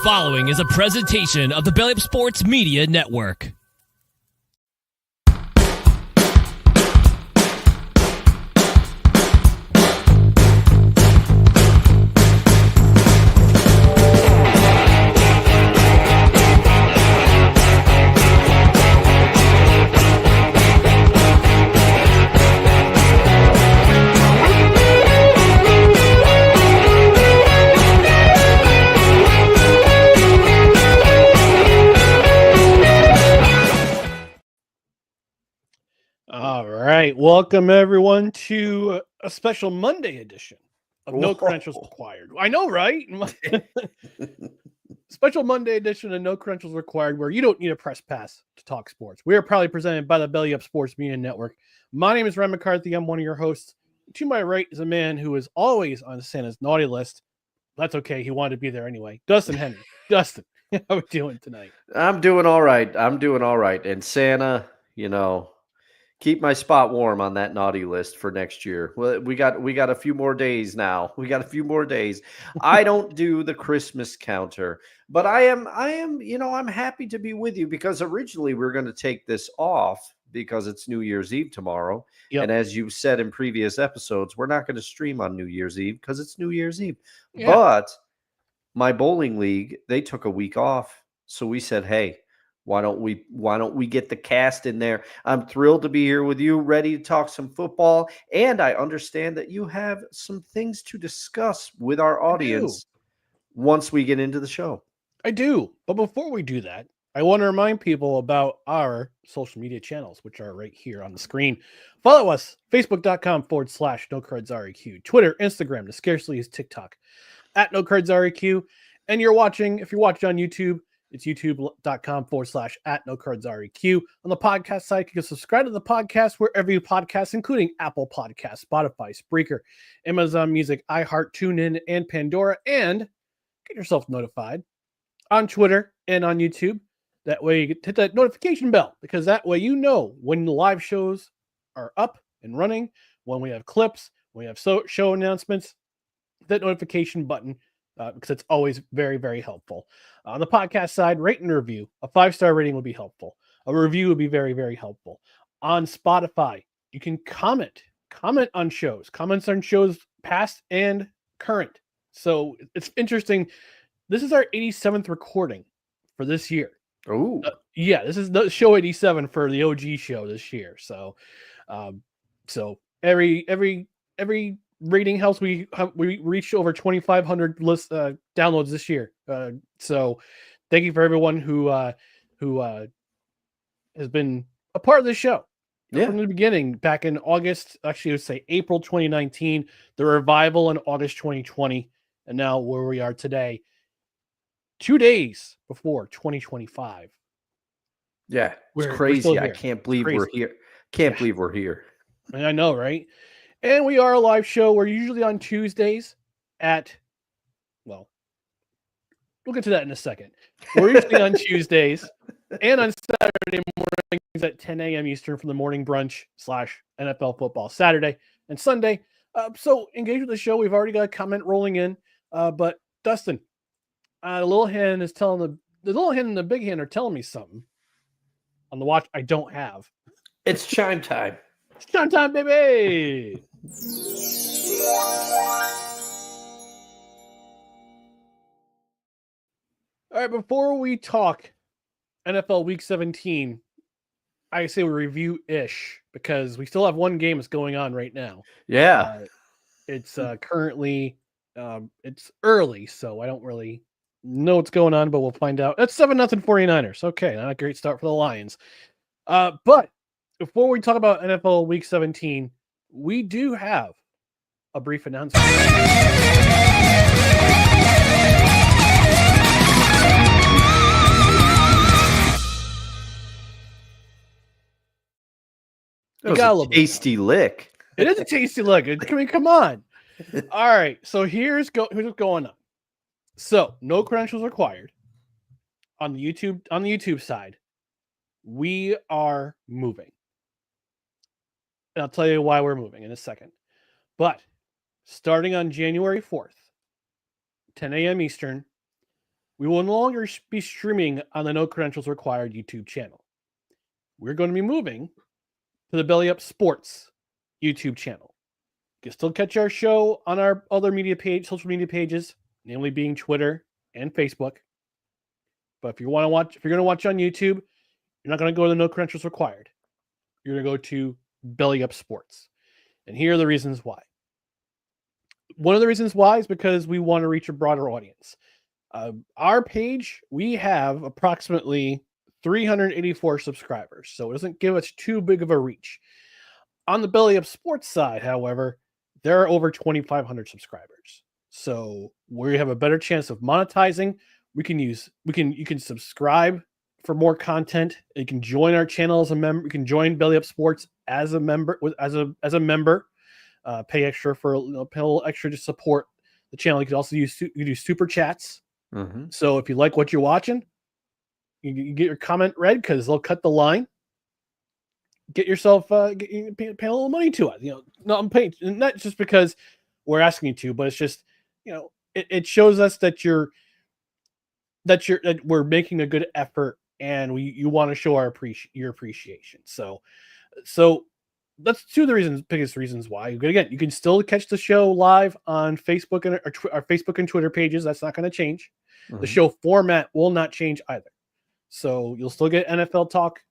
following is a presentation of the Belly Up Sports Media Network. All right, welcome everyone to a special Monday edition of No Credentials Required. I know, right? Special Monday edition of No Credentials Required, where you don't need a press pass to talk sports. We are proudly presented by the Belly Up Sports Media Network. My name is Ryan McCarthy. I'm one of your hosts. To my right is a man who is always on Santa's naughty list. That's okay. He wanted to be there anyway. Dustin Henry. Dustin, how are we doing tonight? I'm doing all right. And Santa, keep my spot warm on that naughty list for next year. Well, we got a few more days now. I don't do the Christmas counter, but I'm happy to be with you because originally we were going to take this off because it's New Year's Eve tomorrow. Yep. And as you said in previous episodes, we're not going to stream on New Year's Eve because it's New Year's Eve. Yeah. But my bowling league, they took a week off. So we said, hey, why don't we get the cast in there? I'm thrilled to be here with you, ready to talk some football. And I understand that you have some things to discuss with our audience once we get into the show. I do. But before we do that, I want to remind people about our social media channels, which are right here on the screen. Follow us, facebook.com/NoCardsREQ, Twitter, Instagram, the scarcely used TikTok, @NoCardsREQ. And if you're watching on YouTube, it's youtube.com/@NoCardsREQ. On the podcast side, you can subscribe to the podcast wherever you podcast, including Apple Podcasts, Spotify, Spreaker, Amazon Music, iHeart, TuneIn, and Pandora. And get yourself notified on Twitter and on YouTube. That way you hit that notification bell, because that way you know when the live shows are up and running, when we have clips, when we have show announcements. That notification button, because it's always very, very helpful. On the podcast side, rate and review. A 5-star rating would be helpful. A review would be very, very helpful. On Spotify, you can comment on shows, comments on shows past and current. So it's interesting. This is our 87th recording for this year. Oh, this is the show 87 for the OG show this year. So, every rating helps. We reached over 2,500 downloads this year. So thank you for everyone who has been a part of this show from the beginning, back in August. Actually, I would say April 2019, the revival in August 2020, and now where we are today, 2 days before 2025. Yeah, it's crazy. I can't believe we're here. Believe we're here. I know, right? And we are a live show. We're usually on Tuesdays we'll get to that in a second. We're usually on Tuesdays and on Saturday mornings at 10 a.m. Eastern for the morning brunch / NFL football Saturday and Sunday. So engage with the show. We've already got a comment rolling in. But Dustin, the little hand is telling the little hand and the big hand are telling me something on the watch I don't have. It's chime time. It's chime time, baby. All right, before we talk NFL Week 17, I say we review-ish, because we still have one game that's going on right now. Yeah. It's currently it's early, so I don't really know what's going on, but we'll find out. That's 7-0 49ers. Okay, not a great start for the Lions. But before we talk about NFL Week 17, we do have a brief announcement. It was a tasty lick. It is a tasty lick. I mean, come on. All right, so here's what's going on. So, no credentials required on the YouTube side. We are moving. And I'll tell you why we're moving in a second. But starting on January 4th, 10 a.m. Eastern, We will no longer be streaming on the No Credentials Required YouTube channel. We're going to be moving to the Belly Up Sports YouTube channel. You can still catch our show on our other social media pages, namely being Twitter and Facebook. But if you're going to watch on YouTube, you're not going to go to the No Credentials Required. You're going to go to Belly Up Sports. And here are the reasons why. One of the reasons why is because we want to reach a broader audience. Our page, we have approximately 384 subscribers, so it doesn't give us too big of a reach. On the Belly Up Sports side, however, there are over 2,500 subscribers, so we have a better chance of monetizing. You can subscribe for more content. You can join our channel as a member. You can join Belly Up Sports as a member. As a member, pay extra for pay a little extra to support the channel. You can also do super chats. Mm-hmm. So if you like what you're watching, you get your comment read because they'll cut the line. Get yourself pay a little money to us. No, I'm paying not just because we're asking you to, but it's just it shows us that we're making a good effort and you want to show your appreciation. So that's two of the biggest reasons why. Again, you can still catch the show live on Facebook and our Facebook and Twitter pages. That's not going to change. Mm-hmm. The show format will not change either. So you'll still get NFL talk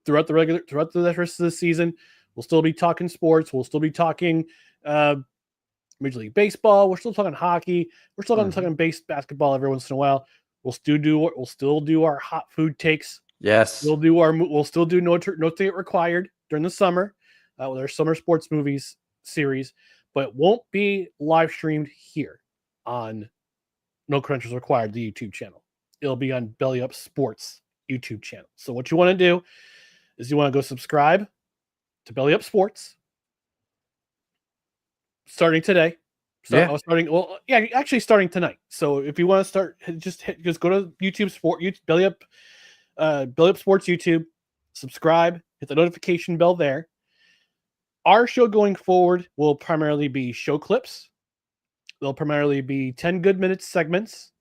throughout the rest of the season. We'll still be talking sports. We'll still be talking Major League Baseball. We're still talking hockey. We're still talking basketball every once in a while. We'll still do our hot food takes. Yes. We'll still do no ticket required during the summer with our summer sports movies series, but it won't be live streamed here on No Credentials Required, the YouTube channel. It'll be on Belly Up Sports YouTube channel. So what you want to do is you want to go subscribe to Belly Up Sports starting today. Starting tonight. So if you want to start, just go to YouTube Belly Up Sports YouTube, subscribe, hit the notification bell there. Our show going forward will primarily be show clips. They'll primarily be 10 good minutes segments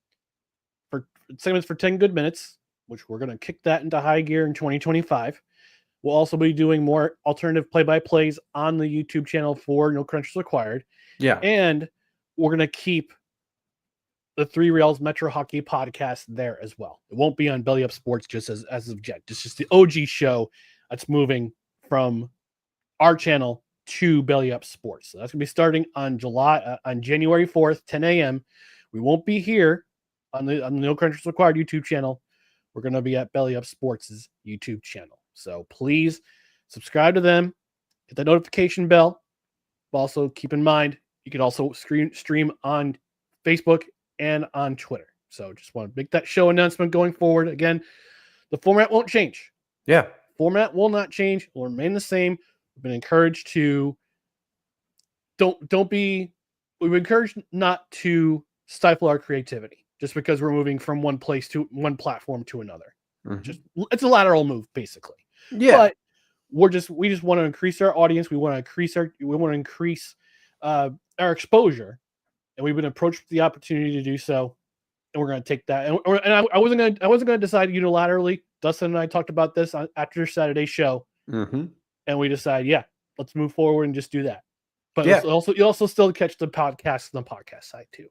for 10 good minutes, which we're going to kick that into high gear in 2025. We'll also be doing more alternative play-by-plays on the YouTube channel for No Credentials Required. Yeah. And we're going to keep the Three Rails Metro Hockey podcast there as well. It won't be on Belly Up Sports just as of yet. It's just the OG show that's moving from our channel to Belly Up Sports. So that's going to be starting on January 4th, 10 a.m. We won't be here on the No Credentials Required YouTube channel. We're going to be at Belly Up Sports' YouTube channel. So please subscribe to them, hit that notification bell. Also, keep in mind, you can also stream on Facebook and on Twitter. So just want to make that show announcement going forward. Again, the format won't change. Yeah. Format will not change. It will remain the same. We've been encouraged to we've been encouraged not to stifle our creativity just because we're moving from one platform to another. Mm-hmm. It's a lateral move, basically. Yeah. But we just want to increase our audience. We want to increase our exposure, and we've been approached with the opportunity to do so, and we're going to take that. And I wasn't going to decide unilaterally. Dustin and I talked about this after Saturday's show, and we decided, let's move forward and just do that. But you also still catch the podcast on the podcast side too.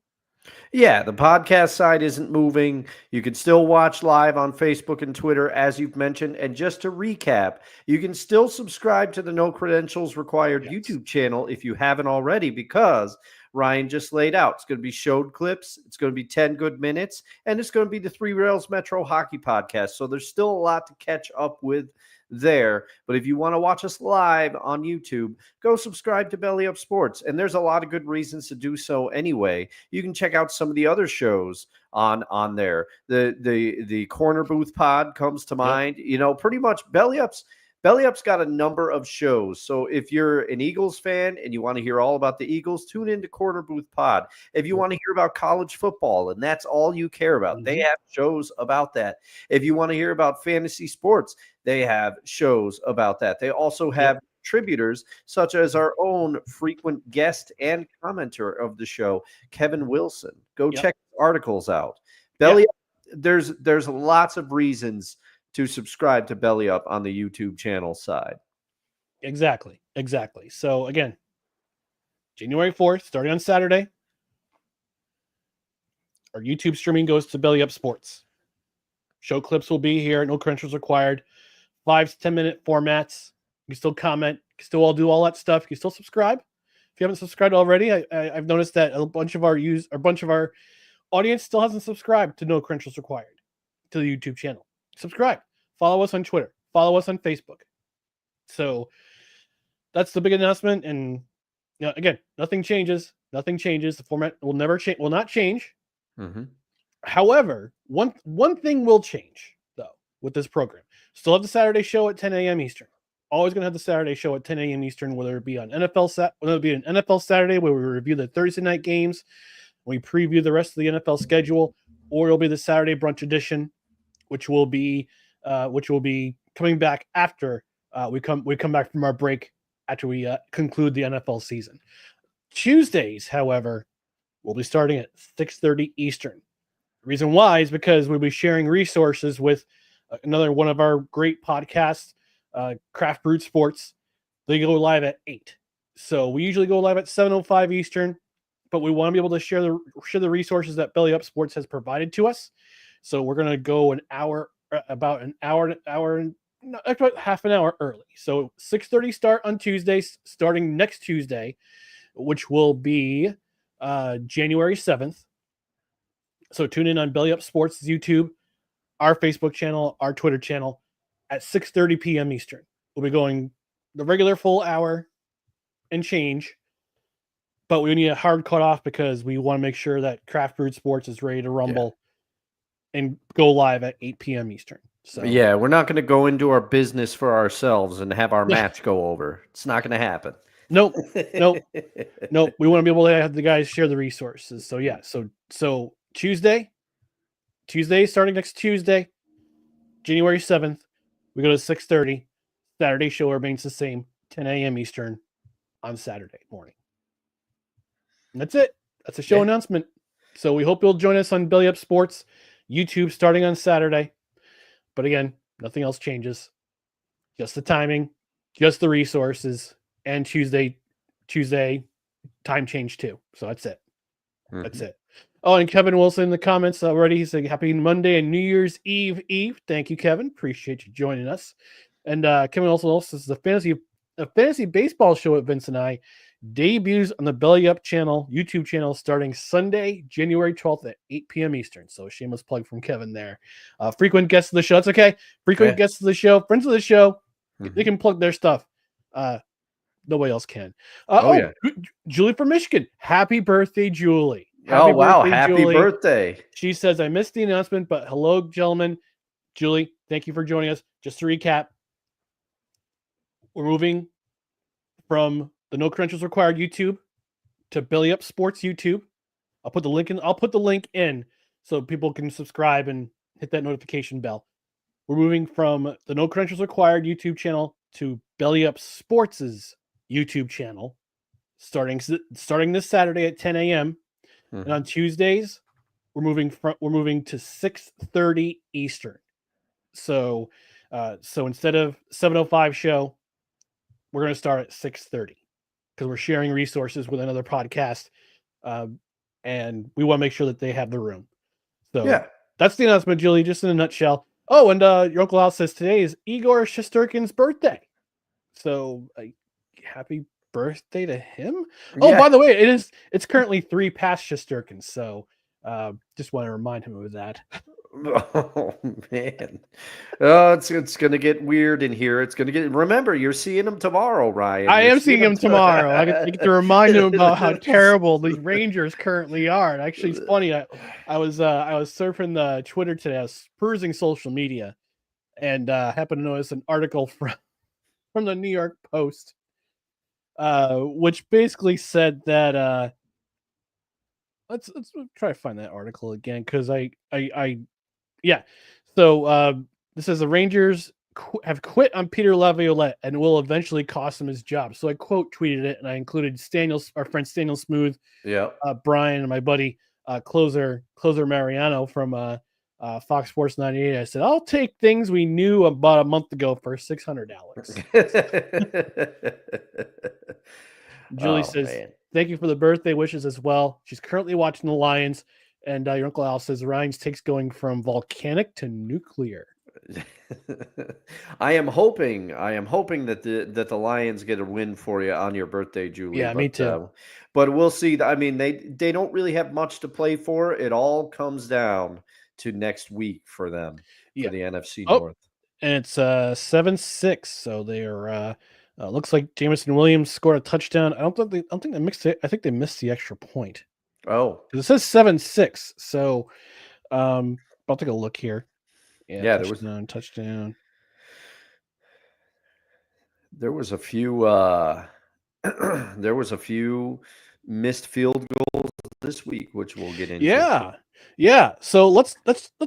Yeah, the podcast side isn't moving. You can still watch live on Facebook and Twitter, as you've mentioned. And just to recap, you can still subscribe to the No Credentials Required YouTube channel if you haven't already, because Ryan just laid out. It's going to be showed clips. It's going to be 10 good minutes. And it's going to be the Three Rails Metro Hockey Podcast. So there's still a lot to catch up with there. But if you want to watch us live on YouTube, go subscribe to Belly Up Sports. And there's a lot of good reasons to do so anyway. You can check out some of the other shows on there. The Corner Booth Pod comes to mind. Pretty much Belly Up's got a number of shows. So if you're an Eagles fan and you want to hear all about the Eagles, tune into Corner Booth Pod. If you want to hear about college football and that's all you care about, they have shows about that. If you want to hear about fantasy sports, they have shows about that. They also have contributors such as our own frequent guest and commenter of the show, Kevin Wilson. Go check his articles out. Belly Up, there's lots of reasons to subscribe to Belly Up on the YouTube channel side. Exactly. So again, January 4th, starting on Saturday, our YouTube streaming goes to Belly Up Sports. Show clips will be here. No credentials required. 5 to 10 minute formats. You can still comment. You can still all do all that stuff. You can still subscribe. If you haven't subscribed already, I've noticed that a bunch of our audience still hasn't subscribed to No Credentials Required to the YouTube channel. Subscribe. Follow us on Twitter. Follow us on Facebook. So that's the big announcement. And again, nothing changes. The format will not change. Mm-hmm. However, one thing will change though with this program. Still have the Saturday show at 10 a.m. Eastern. Always going to have the Saturday show at 10 a.m. Eastern, whether it be on whether it be an NFL Saturday where we review the Thursday night games, we preview the rest of the NFL schedule, or it'll be the Saturday brunch edition, which will be coming back after we come back from our break after we conclude the NFL season. Tuesdays, however, will be starting at 6:30 Eastern. The reason why is because we'll be sharing resources with another one of our great podcasts, Craft Brewed Sports. They go live at 8. So we usually go live at 7:05 Eastern, but we want to be able to share the resources that Belly Up Sports has provided to us. So we're going to go about half an hour early. So 6:30 start on Tuesday, starting next Tuesday, which will be January 7th. So tune in on Belly Up Sports YouTube, our Facebook channel, our Twitter channel at 6:30 p.m. Eastern. We'll be going the regular full hour and change, but we need a hard cutoff because we want to make sure that Craft Brewed Sports is ready to rumble and go live at 8 p.m. Eastern. So yeah, we're not going to go into our business for ourselves and have our match go over. It's not going to happen. Nope. We want to be able to have the guys share the resources. So yeah, so Tuesday starting next Tuesday, January 7th, we go to 6:30. Saturday show remains the same, 10 a.m. Eastern on Saturday morning. And that's it. That's a show announcement. So we hope you'll join us on Belly Up Sports YouTube starting on Saturday. But again, nothing else changes. Just the timing, just the resources, and Tuesday time change too. So that's it. Mm-hmm. That's it. Oh, and Kevin Wilson in the comments already. He's saying happy Monday and New Year's Eve. Thank you, Kevin. Appreciate you joining us. And Kevin also says the fantasy baseball show at Vince and I debuts on the Belly Up channel, YouTube channel, starting Sunday, January 12th at 8 p.m. Eastern. So shameless plug from Kevin there. Frequent guests of the show. That's okay. Frequent guests of the show, friends of the show. Mm-hmm. They can plug their stuff. Nobody else can. Julie from Michigan. Happy birthday, Julie. Happy birthday. She says, I missed the announcement, but hello, gentlemen. Julie, thank you for joining us. Just to recap, we're moving from the No Credentials Required YouTube to Belly Up Sports YouTube. I'll put the link in so people can subscribe and hit that notification bell. We're moving from the No Credentials Required YouTube channel to Belly Up Sports' YouTube channel starting this Saturday at 10 a.m. Mm-hmm. And on Tuesdays, we're moving to 6:30 Eastern. So instead of 7:05 show, we're going to start at 6:30 because we're sharing resources with another podcast, and we want to make sure that they have the room. So that's the announcement, Julie, just in a nutshell. Oh, and your Uncle Al says today is Igor Shesterkin's birthday. So happy birthday to him. Oh, by the way, it's currently 3 past Shesterkin. So just want to remind him of that. Oh man. It's gonna get weird in here. Remember, you're seeing him tomorrow, Ryan. I am seeing him tomorrow. I get to remind him about how terrible the Rangers currently are. And actually, it's funny. I was surfing the Twitter today. I was perusing social media and happened to notice an article from the New York Post, which basically said that let's try to find that article again because So this says the Rangers have quit on Peter Laviolette and will eventually cost him his job. So I quote tweeted it and I included our friend Staniel Smooth, Brian, and my buddy closer Mariano from Fox Sports 98. I said, I'll take things we knew about a month ago for $600. Julie Oh says, man. thank you for the birthday wishes as well. She's currently watching the Lions. And your Uncle Al says Ryan's takes going from volcanic to nuclear. I am hoping that the Lions get a win for you on your birthday, Julie. Yeah, me too. But we'll see. I mean, they don't really have much to play for. It all comes down to next week for them for the NFC North. And it's 7-6. So they are. Looks like Jameson Williams scored a touchdown. I don't think they missed it. I think they missed the extra point. Oh, because it says 7-6. So I'll take a look here. Yeah, touchdown. There was a few there was a few missed field goals this week, which we'll get into. Yeah. So let's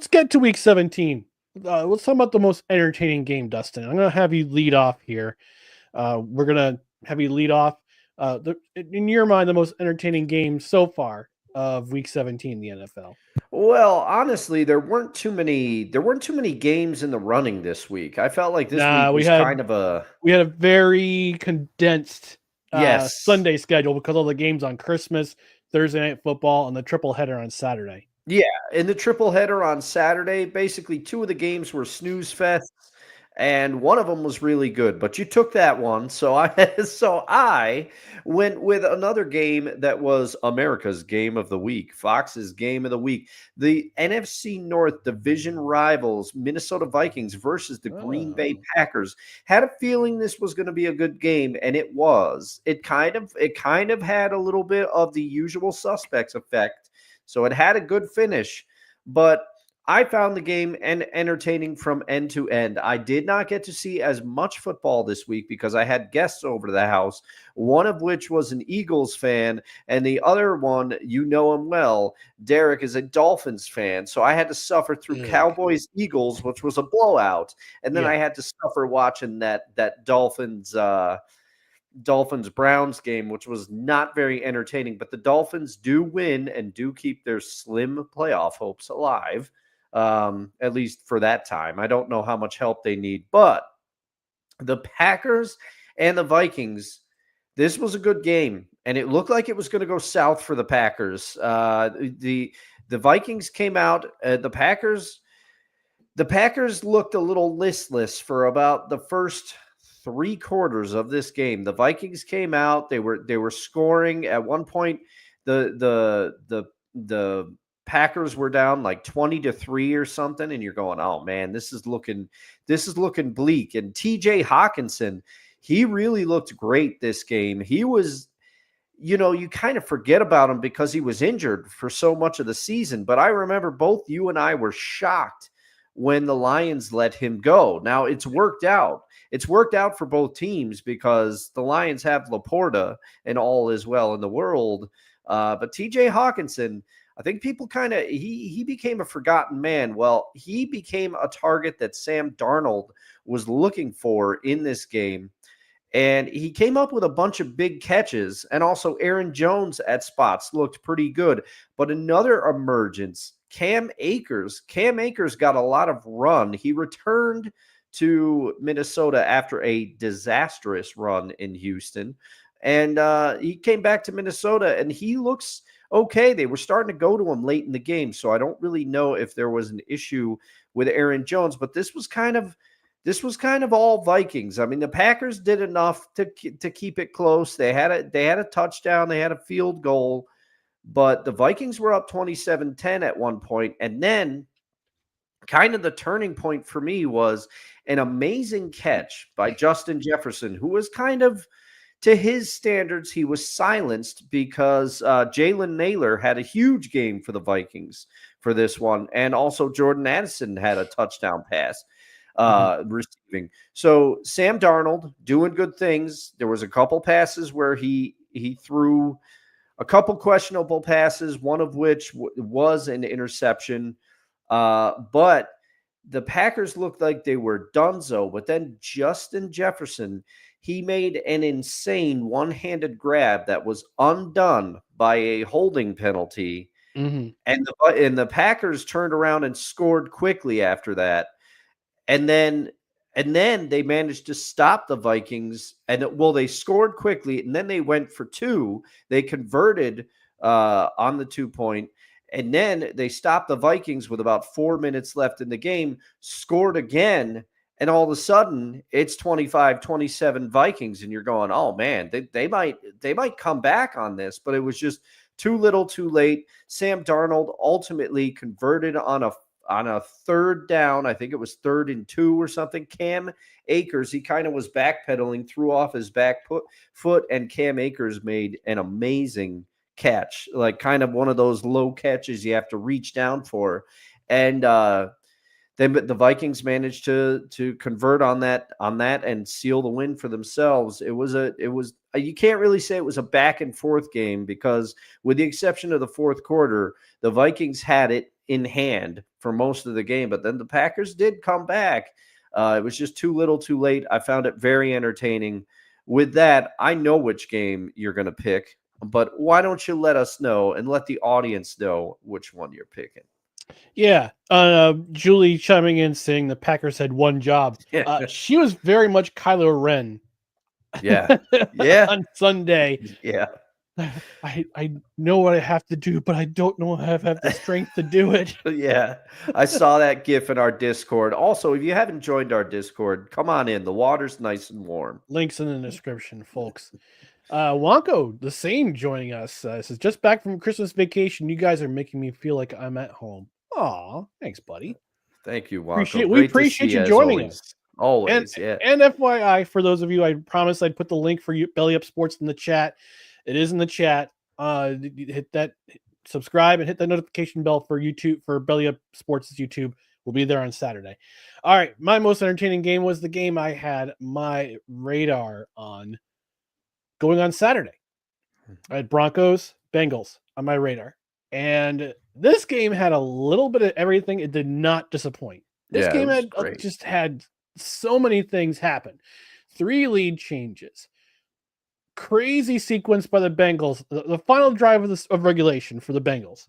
get to week 17. Let's talk about the most entertaining game, Dustin. I'm gonna have you lead off here. We're gonna have you lead off. In your mind, the most entertaining game so far of week 17 in the NFL. Well, honestly, there weren't too many games in the running this week. I felt like this week was kind of a we had a very condensed yes Sunday schedule because all the games on Christmas, Thursday night football, and the triple header on Saturday. Yeah, in the triple header on Saturday, basically two of the games were snooze fests, and one of them was really good. But you took that one, so I went with another game that was America's game of the week, Fox's game of the week, the NFC North division rivals, Minnesota Vikings versus the Green Bay Packers. Had a feeling this was going to be a good game, and it was. It kind of had a little bit of the usual suspects effect. So it had a good finish, but I found the game entertaining from end to end. I did not get to see as much football this week because I had guests over to the house, one of which was an Eagles fan, and the other one, you know him well, Derek, is a Dolphins fan. So I had to suffer through Cowboys-Eagles, which was a blowout, and then I had to suffer watching that Dolphins-Browns game, which was not very entertaining, but the Dolphins do win and do keep their slim playoff hopes alive, at least for that time. I don't know how much help they need, but the Packers and the Vikings, this was a good game, and it looked like it was going to go south for the Packers. The Vikings came out, the Packers looked a little listless for about the first 3 quarters of this game. The Vikings came out. They were scoring at one point. The Packers were down like 20-3 or something, and you're going, oh man, this is looking bleak. And TJ Hawkinson, he really looked great this game. He was, you kind of forget about him because he was injured for so much of the season. But I remember both you and I were shocked when the Lions let him go. Now it's worked out. It's worked out for both teams because the Lions have Laporta and all is well in the world. But TJ Hawkinson, I think people he became a forgotten man. Well, he became a target that Sam Darnold was looking for in this game. And he came up with a bunch of big catches, and also Aaron Jones at spots looked pretty good. But another emergence, Cam Akers. Cam Akers got a lot of run. He returned to Minnesota after a disastrous run in Houston. And he came back to Minnesota, and he looks okay. They were starting to go to him late in the game, so I don't really know if there was an issue with Aaron Jones, but this was kind of all Vikings. I mean, the Packers did enough to keep it close. They had a touchdown, they had a field goal, but the Vikings were up 27-10 at one point, and then kind of the turning point for me was an amazing catch by Justin Jefferson, who was kind of, to his standards, he was silenced because Jalen Naylor had a huge game for the Vikings for this one, and also Jordan Addison had a touchdown pass receiving. So Sam Darnold doing good things. There was a couple passes where he threw a couple questionable passes, one of which was an interception. But the Packers looked like they were donezo. But then Justin Jefferson, he made an insane one-handed grab that was undone by a holding penalty. Mhm. And the Packers turned around and scored quickly after that. And then they managed to stop the Vikings, and they scored quickly, and then they went for 2. They converted on the 2-point, and then they stopped the Vikings with about 4 minutes left in the game, scored again, and all of a sudden it's 25-27 Vikings, and you're going, "Oh man, they might come back on this," but it was just too little, too late. Sam Darnold ultimately converted on a third down. I think it was 3rd and 2 or something. Cam Akers, he kind of was backpedaling, threw off his back foot, and Cam Akers made an amazing catch, like kind of one of those low catches you have to reach down for. And then the Vikings managed to convert on that and seal the win for themselves. It was you can't really say it was a back and forth game, because with the exception of the fourth quarter, the Vikings had it in hand for most of the game, but then the Packers did come back. It was just too little, too late. I found it very entertaining. With that, I know which game you're going to pick, but why don't you let us know and let the audience know which one you're picking? Yeah. Julie chiming in saying the Packers had one job. She was very much Kylo Ren. Yeah. Yeah. On Sunday. Yeah. I know what I have to do, but I don't know if I have the strength to do it. Yeah. I saw that GIF in our Discord. Also, if you haven't joined our Discord, come on in. The water's nice and warm. Links in the description, folks. Wonko, the same, joining us. Says, just back from Christmas vacation. You guys are making me feel like I'm at home. Aw, thanks, buddy. Thank you, Wonko. We Great to appreciate see you as joining always. us. Always, yeah. And FYI, for those of you, I promised I'd put the link for you, Belly Up Sports, in the chat. It is in the chat. Hit that subscribe and hit that notification bell for YouTube, for Belly Up Sports' YouTube. We'll be there on Saturday. All right. My most entertaining game was the game I had my radar on going on Saturday. I had Broncos, Bengals on my radar. And this game had a little bit of everything. It did not disappoint. This Yeah, game it was had great. just had so many things happen. 3 lead changes. Crazy sequence by the Bengals. The final drive of regulation for the Bengals.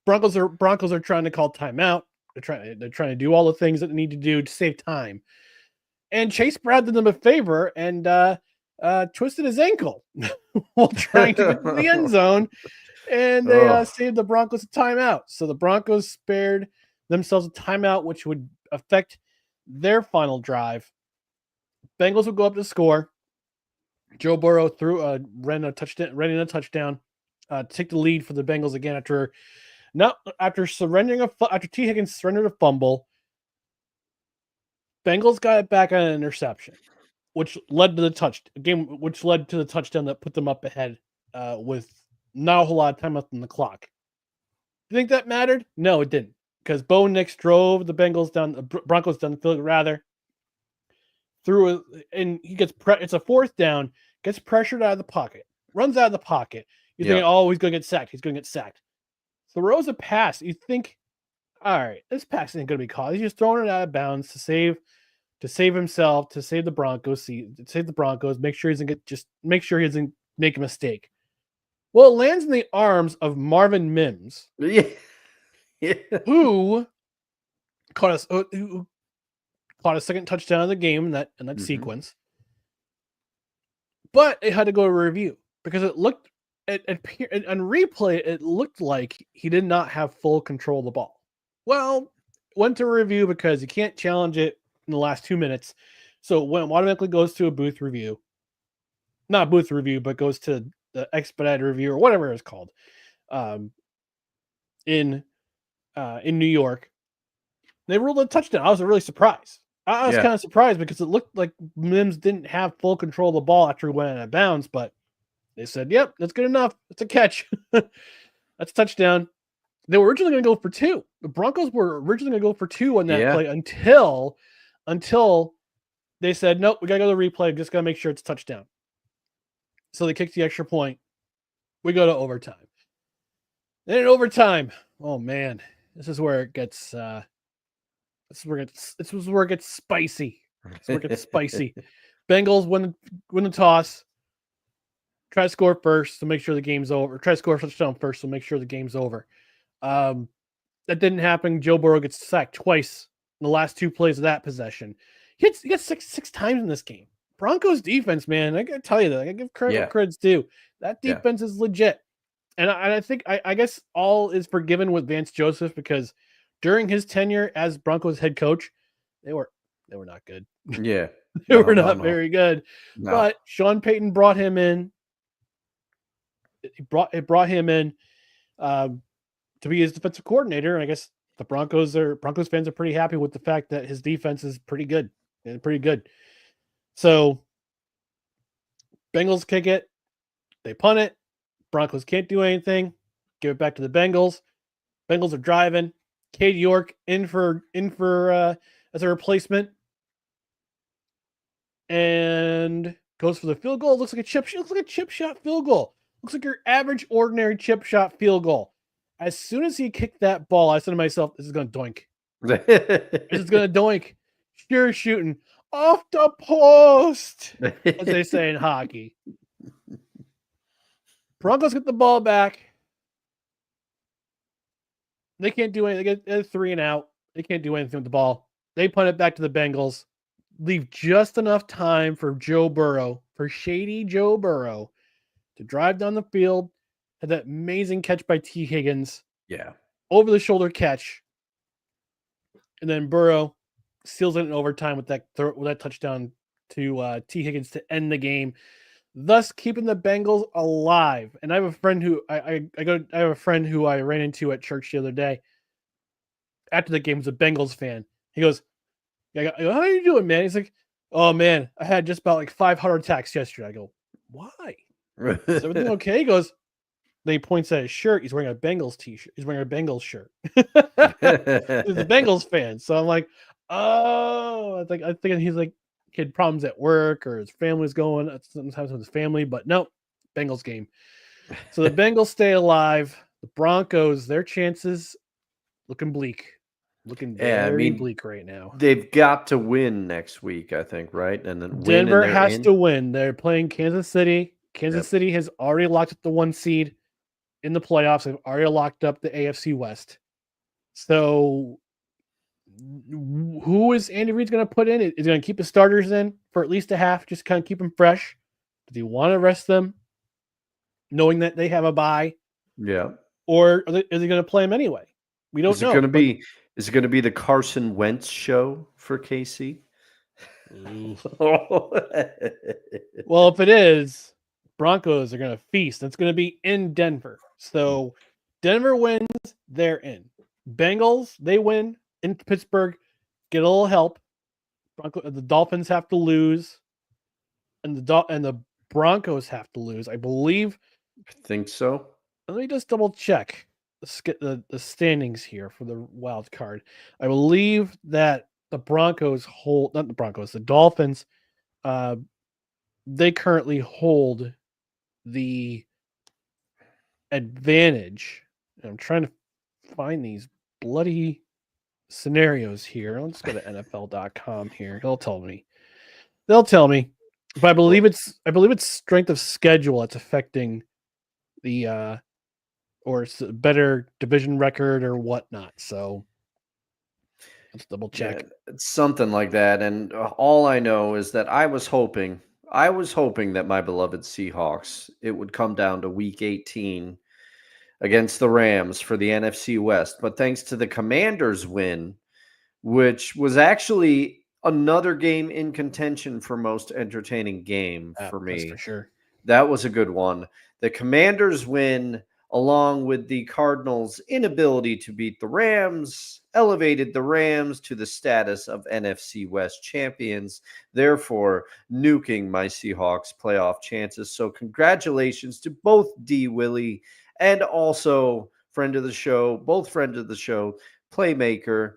Broncos are trying to call timeout. They're trying to do all the things that they need to do to save time. And Chase Brown did them a favor and twisted his ankle while trying to get to the end zone. And they saved the Broncos a timeout. So the Broncos spared themselves a timeout, which would affect their final drive. Bengals would go up to score. Joe Burrow ran a touchdown, take the lead for the Bengals again after T. Higgins surrendered a fumble. Bengals got it back on an interception, which led to the touchdown that put them up ahead with not a whole lot of time left on the clock. You think that mattered? No, it didn't, because Bo Nix drove the Broncos down the field, rather. And he gets it's a fourth down, gets pressured out of the pocket, runs out of the pocket. You're thinking, oh, he's going to get sacked. He's going to get sacked. Throws a pass. You think, all right, this pass isn't going to be caught. He's just throwing it out of bounds to save himself, to save the Broncos, make sure he doesn't make a mistake. Well, it lands in the arms of Marvin Mims, who caught a second touchdown of the game in that sequence. But it had to go to review because it looked on replay, it looked like he did not have full control of the ball. Well, went to review because you can't challenge it in the last 2 minutes. So it automatically goes to a booth review. Not booth review, but goes to the expedited review or whatever it's called. In New York. They ruled a touchdown. I was really surprised. I was kind of surprised because it looked like Mims didn't have full control of the ball after he went out of bounds, but they said, yep, that's good enough. It's a catch. That's a touchdown. They were originally going to go for 2. The Broncos were originally going to go for 2 on that play until they said, nope, we got to go to the replay. Just got to make sure it's a touchdown. So they kicked the extra point. We go to overtime. Then in overtime, oh man, this is where it gets spicy. This is where it gets spicy. Bengals win the toss. try to score first to make sure the game's over. Try to score a touchdown first to make sure the game's over. That didn't happen. Joe Burrow gets sacked twice in the last 2 plays of that possession. He gets six times in this game. Broncos defense, man, I gotta tell you that. I give credit where credit's due. That defense is legit. And I think I guess all is forgiven with Vance Joseph because during his tenure as Broncos head coach, they were not good. Yeah. They were not very good. No. But Sean Payton brought him in. It brought him in to be his defensive coordinator. And I guess the Broncos fans are pretty happy with the fact that his defense is pretty good. And pretty good. So Bengals kick it. They punt it. Broncos can't do anything. Give it back to the Bengals. Bengals are driving. Cade York in for as a replacement. And goes for the field goal. Looks like a chip shot field goal. Looks like your average, ordinary chip shot field goal. As soon as he kicked that ball, I said to myself, this is going to doink. This is going to doink. Sure shooting. Off the post, as they say in hockey. Broncos get the ball back. They can't do anything. They get 3 and out. They can't do anything with the ball. They punt it back to the Bengals. Leave just enough time for shady Joe Burrow, to drive down the field. Had that amazing catch by T. Higgins. Yeah. Over the shoulder catch. And then Burrow seals it in overtime with that touchdown to T. Higgins to end the game, thus keeping the Bengals alive. And I have a friend who I have a friend who I ran into at church the other day. After the game, was a Bengals fan. He goes, "How are you doing, man?" He's like, "Oh man, I had just about like 5 heart attacks yesterday." I go, "Why? Is everything okay?" He goes. Then he points at his shirt. He's wearing a Bengals t-shirt. He's wearing a Bengals shirt. He's a Bengals fan. So I'm like, oh, I think he's like, he had problems at work or his family's going. Sometimes with his family, but no, Bengals game. So the Bengals stay alive. The Broncos, their chances looking bleak. Looking very bleak right now. They've got to win next week, I think, right? And then Denver has to win. They're playing Kansas City. Kansas City has already locked up the 1 seed in the playoffs. They've already locked up the AFC West. So who is Andy Reid's going to put in? Is he going to keep the starters in for at least a half, just kind of keep them fresh? Does he want to rest them, knowing that they have a bye? Yeah. Or is he going to play them anyway? We don't know. Is it going to be the Carson Wentz show for KC? Well, if it is, Broncos are going to feast. That's going to be in Denver. So Denver wins, they're in. Bengals, they win in Pittsburgh, get a little help. The Dolphins have to lose, and the Broncos have to lose. I believe. I think so. Let me just double check the standings here for the wild card. I believe that the Dolphins, they currently hold the advantage. I'm trying to find these bloody scenarios here. Let's go to NFL.com here. They'll tell me. But I believe it's strength of schedule that's affecting the or it's a better division record or whatnot. So let's double check. Yeah, it's something like that. And all I know is that I was hoping that my beloved Seahawks, it would come down to week 18 against the Rams for the NFC West. But thanks to the Commanders win, which was actually another game in contention for most entertaining game for me. That's for sure. That was a good one. The Commanders win, along with the Cardinals' inability to beat the Rams, elevated the Rams to the status of NFC West champions, therefore nuking my Seahawks playoff chances. So congratulations to both D. Willie and also friend of the show, Playmaker.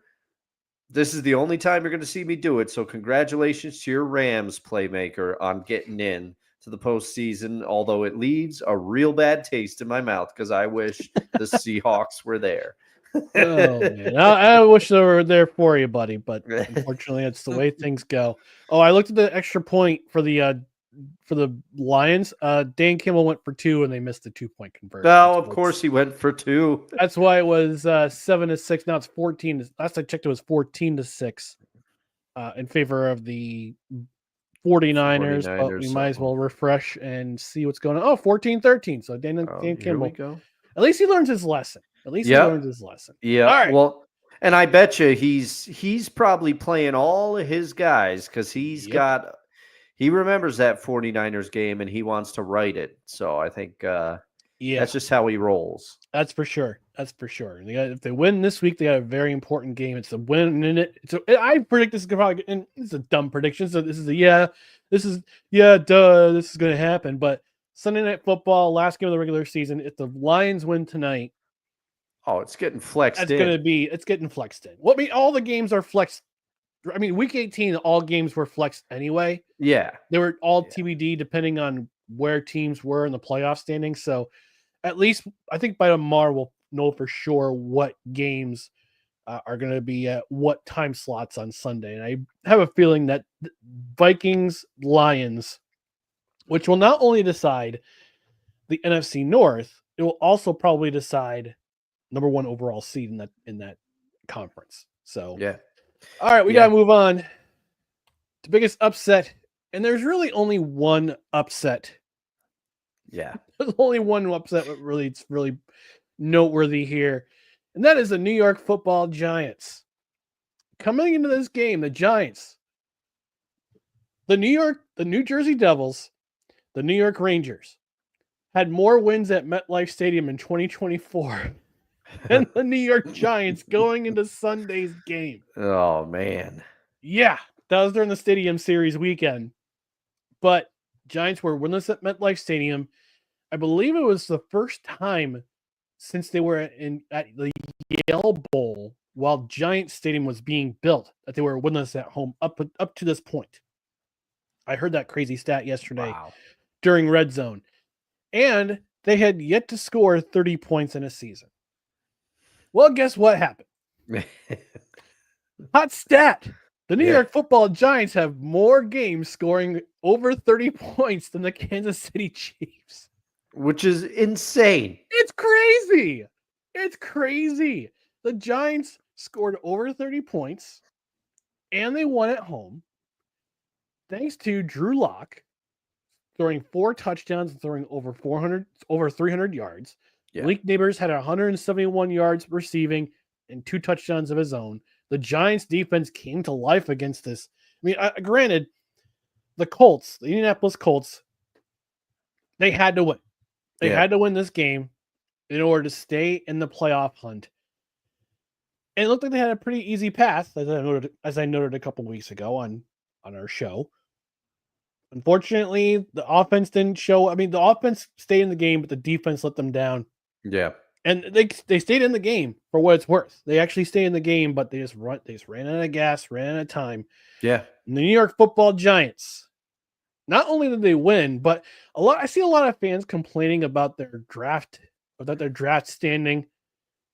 This is the only time you're going to see me do it. So congratulations to your Rams, Playmaker, on getting in to the postseason, although it leaves a real bad taste in my mouth because I wish the Seahawks were there. Oh, man. I wish they were there for you, buddy, but unfortunately, that's the way things go. Oh, I looked at the extra point for the for the Lions. Dan Campbell went for 2, and they missed the 2-point conversion. Oh, of course he went for 2. That's why it was 7-6. Now it's 14. Last I checked, it was 14-6 in favor of the 49ers. But we might as well refresh and see what's going on. Oh, 14-13. So Dan Campbell. Here we go. At least he learns his lesson. He learns his lesson. Yeah. All right. Well, and I bet you he's probably playing all of his guys because he remembers that 49ers game and he wants to write it. So I think that's just how he rolls. That's for sure. If they win this week, they got a very important game. It's a win in it. I predict this is probably, and it's a dumb prediction. So this is this is going to happen. But Sunday Night Football, last game of the regular season. If the Lions win tonight, it's getting flexed. It's getting flexed in. Well, I mean, all the games are flexed. I mean, week 18, all games were flexed anyway. Yeah, they were all TBD depending on where teams were in the playoff standings. So at least I think by tomorrow we'll know for sure what games are going to be at what time slots on Sunday. And I have a feeling that Vikings Lions, which will not only decide the NFC North, it will also probably decide number 1 overall seed in that conference. So yeah. All right, we got to move on to biggest upset. And there's really only one upset. Yeah. There's only one upset that it's really noteworthy here. And that is the New York Football Giants. Coming into this game, the Giants, the New Jersey Devils, the New York Rangers had more wins at MetLife Stadium in 2024 than the New York Giants going into Sunday's game. Oh, man. Yeah, that was during the Stadium Series weekend. But Giants were winless at MetLife Stadium. I believe it was the first time since they were at the Yale Bowl while Giant Stadium was being built that they were winless at home up to this point. I heard that crazy stat yesterday during Red Zone. And they had yet to score 30 points in a season. Well, guess what happened? Hot stat. The New York Football Giants have more games scoring over 30 points than the Kansas City Chiefs. Which is insane. It's crazy. The Giants scored over 30 points, and they won at home, thanks to Drew Lock throwing 4 touchdowns and throwing over 300 yards. Yeah. Malik Neighbors had 171 yards receiving and 2 touchdowns of his own. The Giants defense came to life against this. I mean, granted, the Indianapolis Colts, they had to win. They had to win this game in order to stay in the playoff hunt. And it looked like they had a pretty easy path, as I noted a couple weeks ago on our show. Unfortunately, the offense didn't show. I mean, the offense stayed in the game, but the defense let them down. Yeah. And they stayed in the game for what it's worth. They actually stayed in the game, but they just ran out of gas, ran out of time. Yeah. And the New York Football Giants, not only did they win, but I see a lot of fans complaining about their draft standing.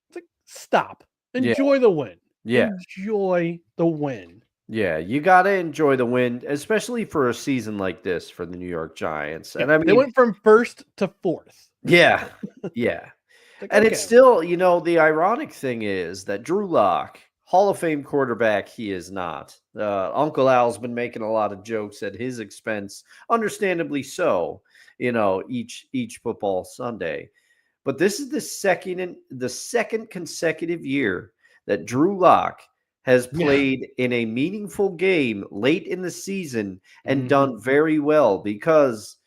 It's like, stop. Enjoy the win. Yeah. Enjoy the win. Yeah, you got to enjoy the win, especially for a season like this for the New York Giants. And I mean, they went from 1st to 4th. Yeah. Yeah. And it's still, the ironic thing is that Drew Lock, Hall of Fame quarterback, he is not. Uncle Al's been making a lot of jokes at his expense, understandably so, each football Sunday. But this is the second consecutive year that Drew Lock has played in a meaningful game late in the season and done very well, because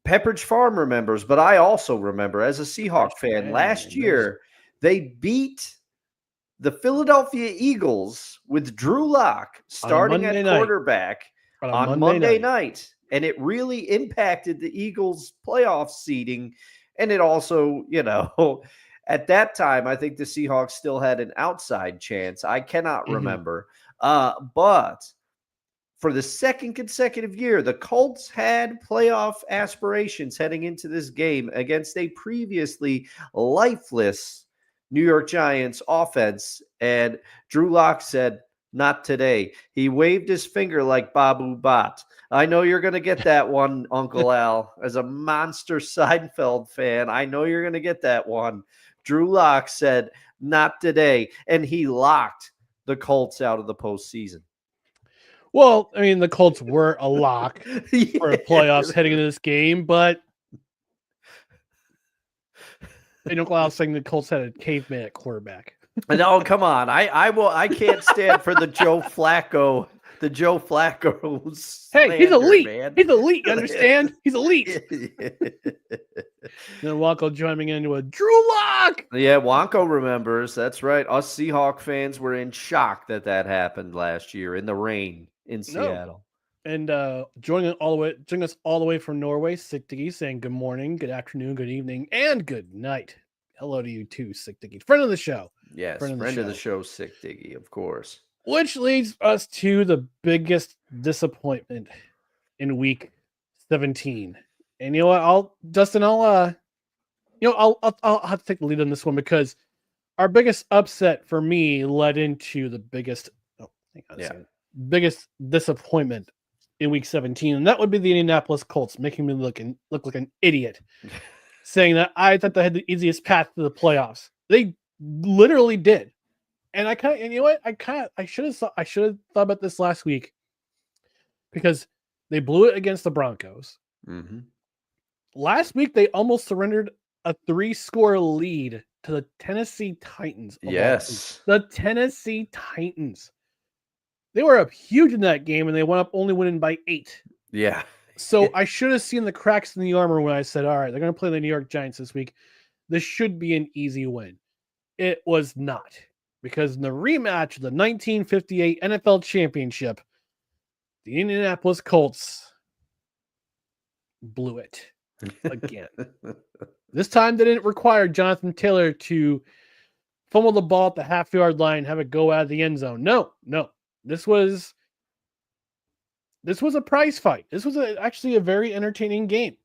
Pepperidge Farm remembers, but I also remember as a Seahawk fan, last year they beat the Philadelphia Eagles with Drew Lock starting at quarterback on Monday night. And it really impacted the Eagles' playoff seeding. And it also, at that time, I think the Seahawks still had an outside chance. I cannot remember. But for the second consecutive year, the Colts had playoff aspirations heading into this game against a previously lifeless New York Giants offense. And Drew Lock said, not today. He waved his finger like Babu Bhatt. I know you're going to get that one, Uncle Al. As a monster Seinfeld fan, I know you're going to get that one. Drew Lock said, not today. And he locked the Colts out of the postseason. Well, I mean, the Colts were a lock for the playoffs heading into this game, but Uncle Al saying the Colts had a caveman at quarterback. No, come on. I can't stand for the Joe Flacco. The Joe Flacco slander, hey, he's elite. Man. He's elite. You understand? He's elite. Then Wonko joining into a Drew Lock. Yeah, Wonko remembers. That's right. Us Seahawk fans were in shock that happened last year in the rain in Seattle. And joining us all the way from Norway, Sikdigi, saying good morning, good afternoon, good evening, and good night. Hello to you too, Sikdigi. Friend of the show. Yes, friend of the show, Sikdigi, of course. Which leads us to the biggest disappointment in week 17. And you know what? I'll have to take the lead on this one because our biggest upset for me led into the biggest disappointment in week 17, and that would be the Indianapolis Colts making me look like an idiot, saying that I thought they had the easiest path to the playoffs. They literally did. And I should have thought about this last week because they blew it against the Broncos. Mm-hmm. Last week, they almost surrendered a 3-score lead to the Tennessee Titans. Yes. The Tennessee Titans. They were up huge in that game, and they went up only winning by 8. Yeah. So I should have seen the cracks in the armor when I said, all right, they're going to play the New York Giants this week. This should be an easy win. It was not. Because in the rematch of the 1958 NFL Championship, the Indianapolis Colts blew it again. This time they didn't require Jonathan Taylor to fumble the ball at the half-yard line and have it go out of the end zone. No. This was a prize fight. This was actually a very entertaining game.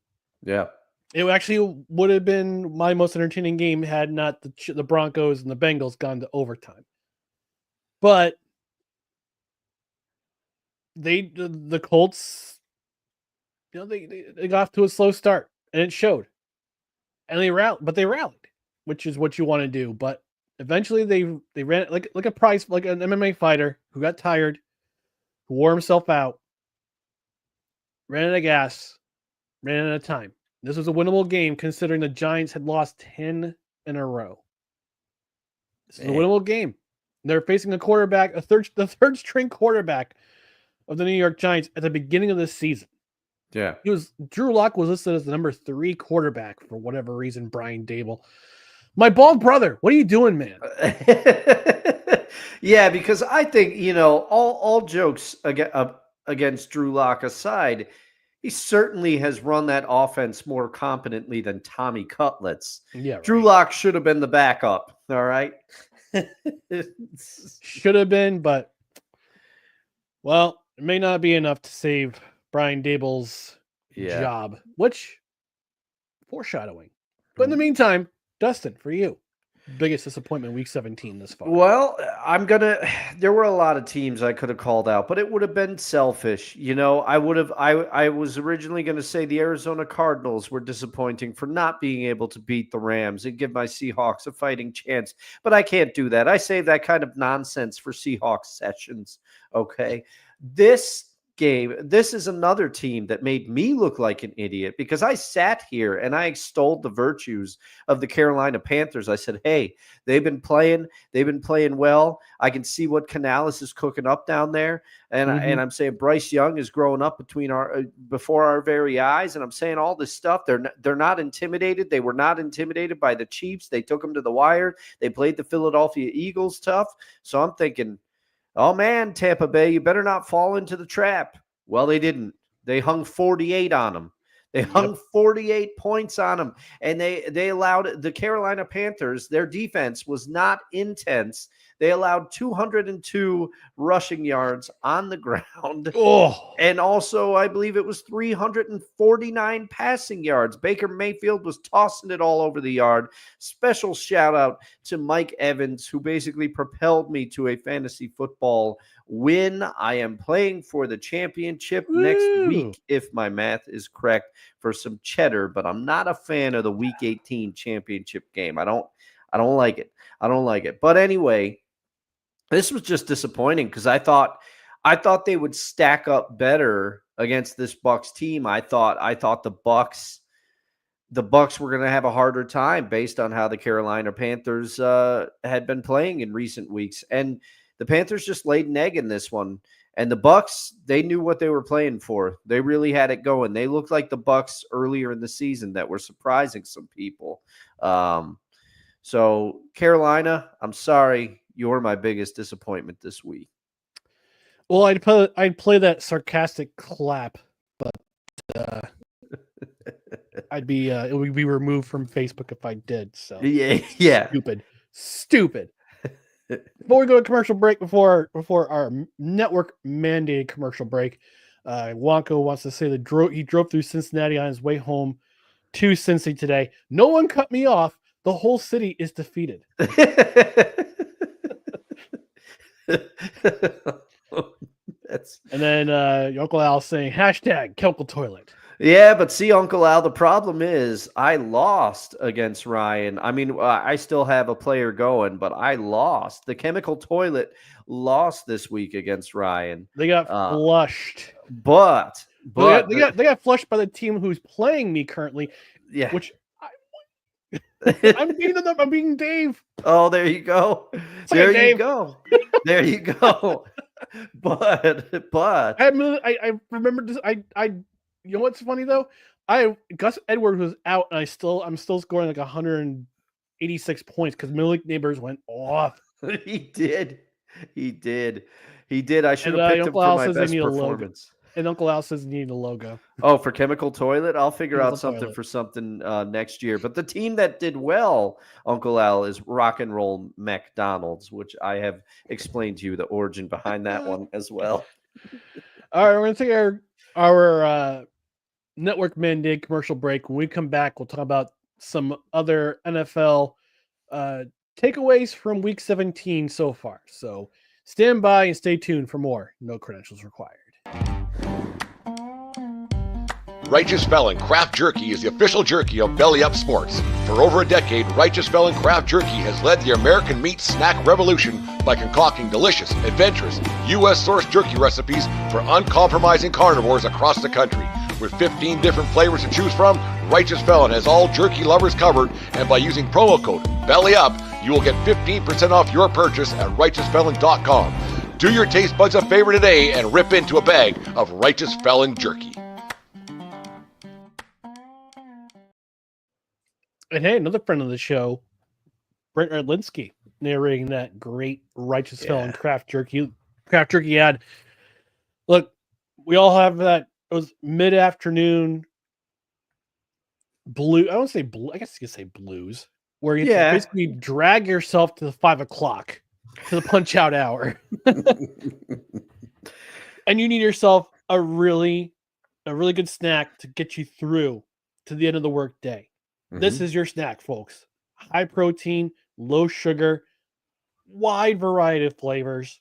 Yeah. It actually would have been my most entertaining game had not the Broncos and the Bengals gone to overtime. But the Colts, they got off to a slow start, and it showed. And they rallied, which is what you want to do. But eventually, they ran like an MMA fighter who got tired, who wore himself out, ran out of gas, ran out of time. This was a winnable game considering the Giants had lost 10 in a row. This is a winnable game. They're facing a quarterback, the third string quarterback of the New York Giants at the beginning of this season. Yeah. Drew Lock was listed as the number 3 quarterback for whatever reason, Brian Dable. My bald brother, what are you doing, man? Yeah, because I think, all jokes against Drew Lock aside, he certainly has run that offense more competently than Tommy Cutlets. Yeah, right. Drew Lock should have been the backup. All right. Should have been, but it may not be enough to save Brian Dable's job, which foreshadowing. But in the meantime, Dustin, for you, biggest disappointment week 17 this far. Well, there were a lot of teams I could have called out, but it would have been selfish. I was originally going to say the Arizona Cardinals were disappointing for not being able to beat the Rams and give my Seahawks a fighting chance, but I can't do that. I save that kind of nonsense for Seahawks sessions. Okay. This is another team that made me look like an idiot because I sat here and I extolled the virtues of the Carolina Panthers. I said, hey, they've been playing well. I can see what Canales is cooking up down there. And I'm saying Bryce Young is growing up before our very eyes. And I'm saying all this stuff. They're not intimidated. They were not intimidated by the Chiefs. They took them to the wire. They played the Philadelphia Eagles tough. So I'm thinking, oh, man, Tampa Bay, you better not fall into the trap. Well, they didn't. They hung 48 on them. They hung 48 points on them. And they allowed the Carolina Panthers, their defense was not intense. They allowed 202 rushing yards on the ground. Oh, And also, I believe it was 349 passing yards. Baker Mayfield was tossing it all over the yard. Special shout out to Mike Evans, who basically propelled me to a fantasy football win. I am playing for the championship next week, if my math is correct, for some cheddar, but I'm not a fan of the Week 18 championship game. I don't like it. I don't like it. But anyway, this was just disappointing because I thought they would stack up better against this Bucs team. I thought the Bucs were going to have a harder time based on how the Carolina Panthers had been playing in recent weeks, and the Panthers just laid an egg in this one. And the Bucs, they knew what they were playing for. They really had it going. They looked like the Bucs earlier in the season that were surprising some people. So Carolina, I'm sorry, you're my biggest disappointment this week. well, I'd play that sarcastic clap, but it would be removed from Facebook if I did. So yeah, stupid. Before we go to commercial break, before our network mandated commercial break, Wonko wants to say that he drove through Cincinnati on his way home to Cincy today. No one cut me off. The whole city is defeated. And then Uncle Al saying hashtag Kelkel Toilet. Yeah, but see, Uncle Al, the problem is I lost against Ryan. I mean, I still have a player going, but I lost. The Chemical Toilet lost this week against Ryan. They got flushed. But they got flushed by the team who's playing me currently. Yeah. Which I'm being Dave. Oh, there you go. There you go. There you go. But I remember this. You know what's funny though? Gus Edwards was out, and I'm still scoring like 186 points because Malik Neighbors went off. He did. I should have picked him for my best performance. And Uncle Al says you need a logo. Oh, for Chemical Toilet? I'll figure out something for something next year. But the team that did well, Uncle Al, is Rock and Roll McDonald's, which I have explained to you the origin behind that one as well. All right, we're going to take our network mandate commercial break. When we come back, we'll talk about some other NFL takeaways from Week 17 so far. So stand by and stay tuned for more. No credentials required. Righteous Felon Craft Jerky is the official jerky of Belly Up Sports. For over a decade, Righteous Felon Craft Jerky has led the American meat snack revolution by concocting delicious, adventurous, U.S.-sourced jerky recipes for uncompromising carnivores across the country. With 15 different flavors to choose from, Righteous Felon has all jerky lovers covered, and by using promo code BELLYUP, you will get 15% off your purchase at RighteousFelon.com. Do your taste buds a favor today and rip into a bag of Righteous Felon jerky. And hey, another friend of the show, Brent Radlinsky, narrating that great Righteous Felon craft jerky ad. Look, we all have that. It was mid-afternoon blue. I don't say blue. I guess you could say blues, where you basically drag yourself to the 5 o'clock to the punch out hour, and you need yourself a really good snack to get you through to the end of the work day. This is your snack, folks. High protein, low sugar, wide variety of flavors.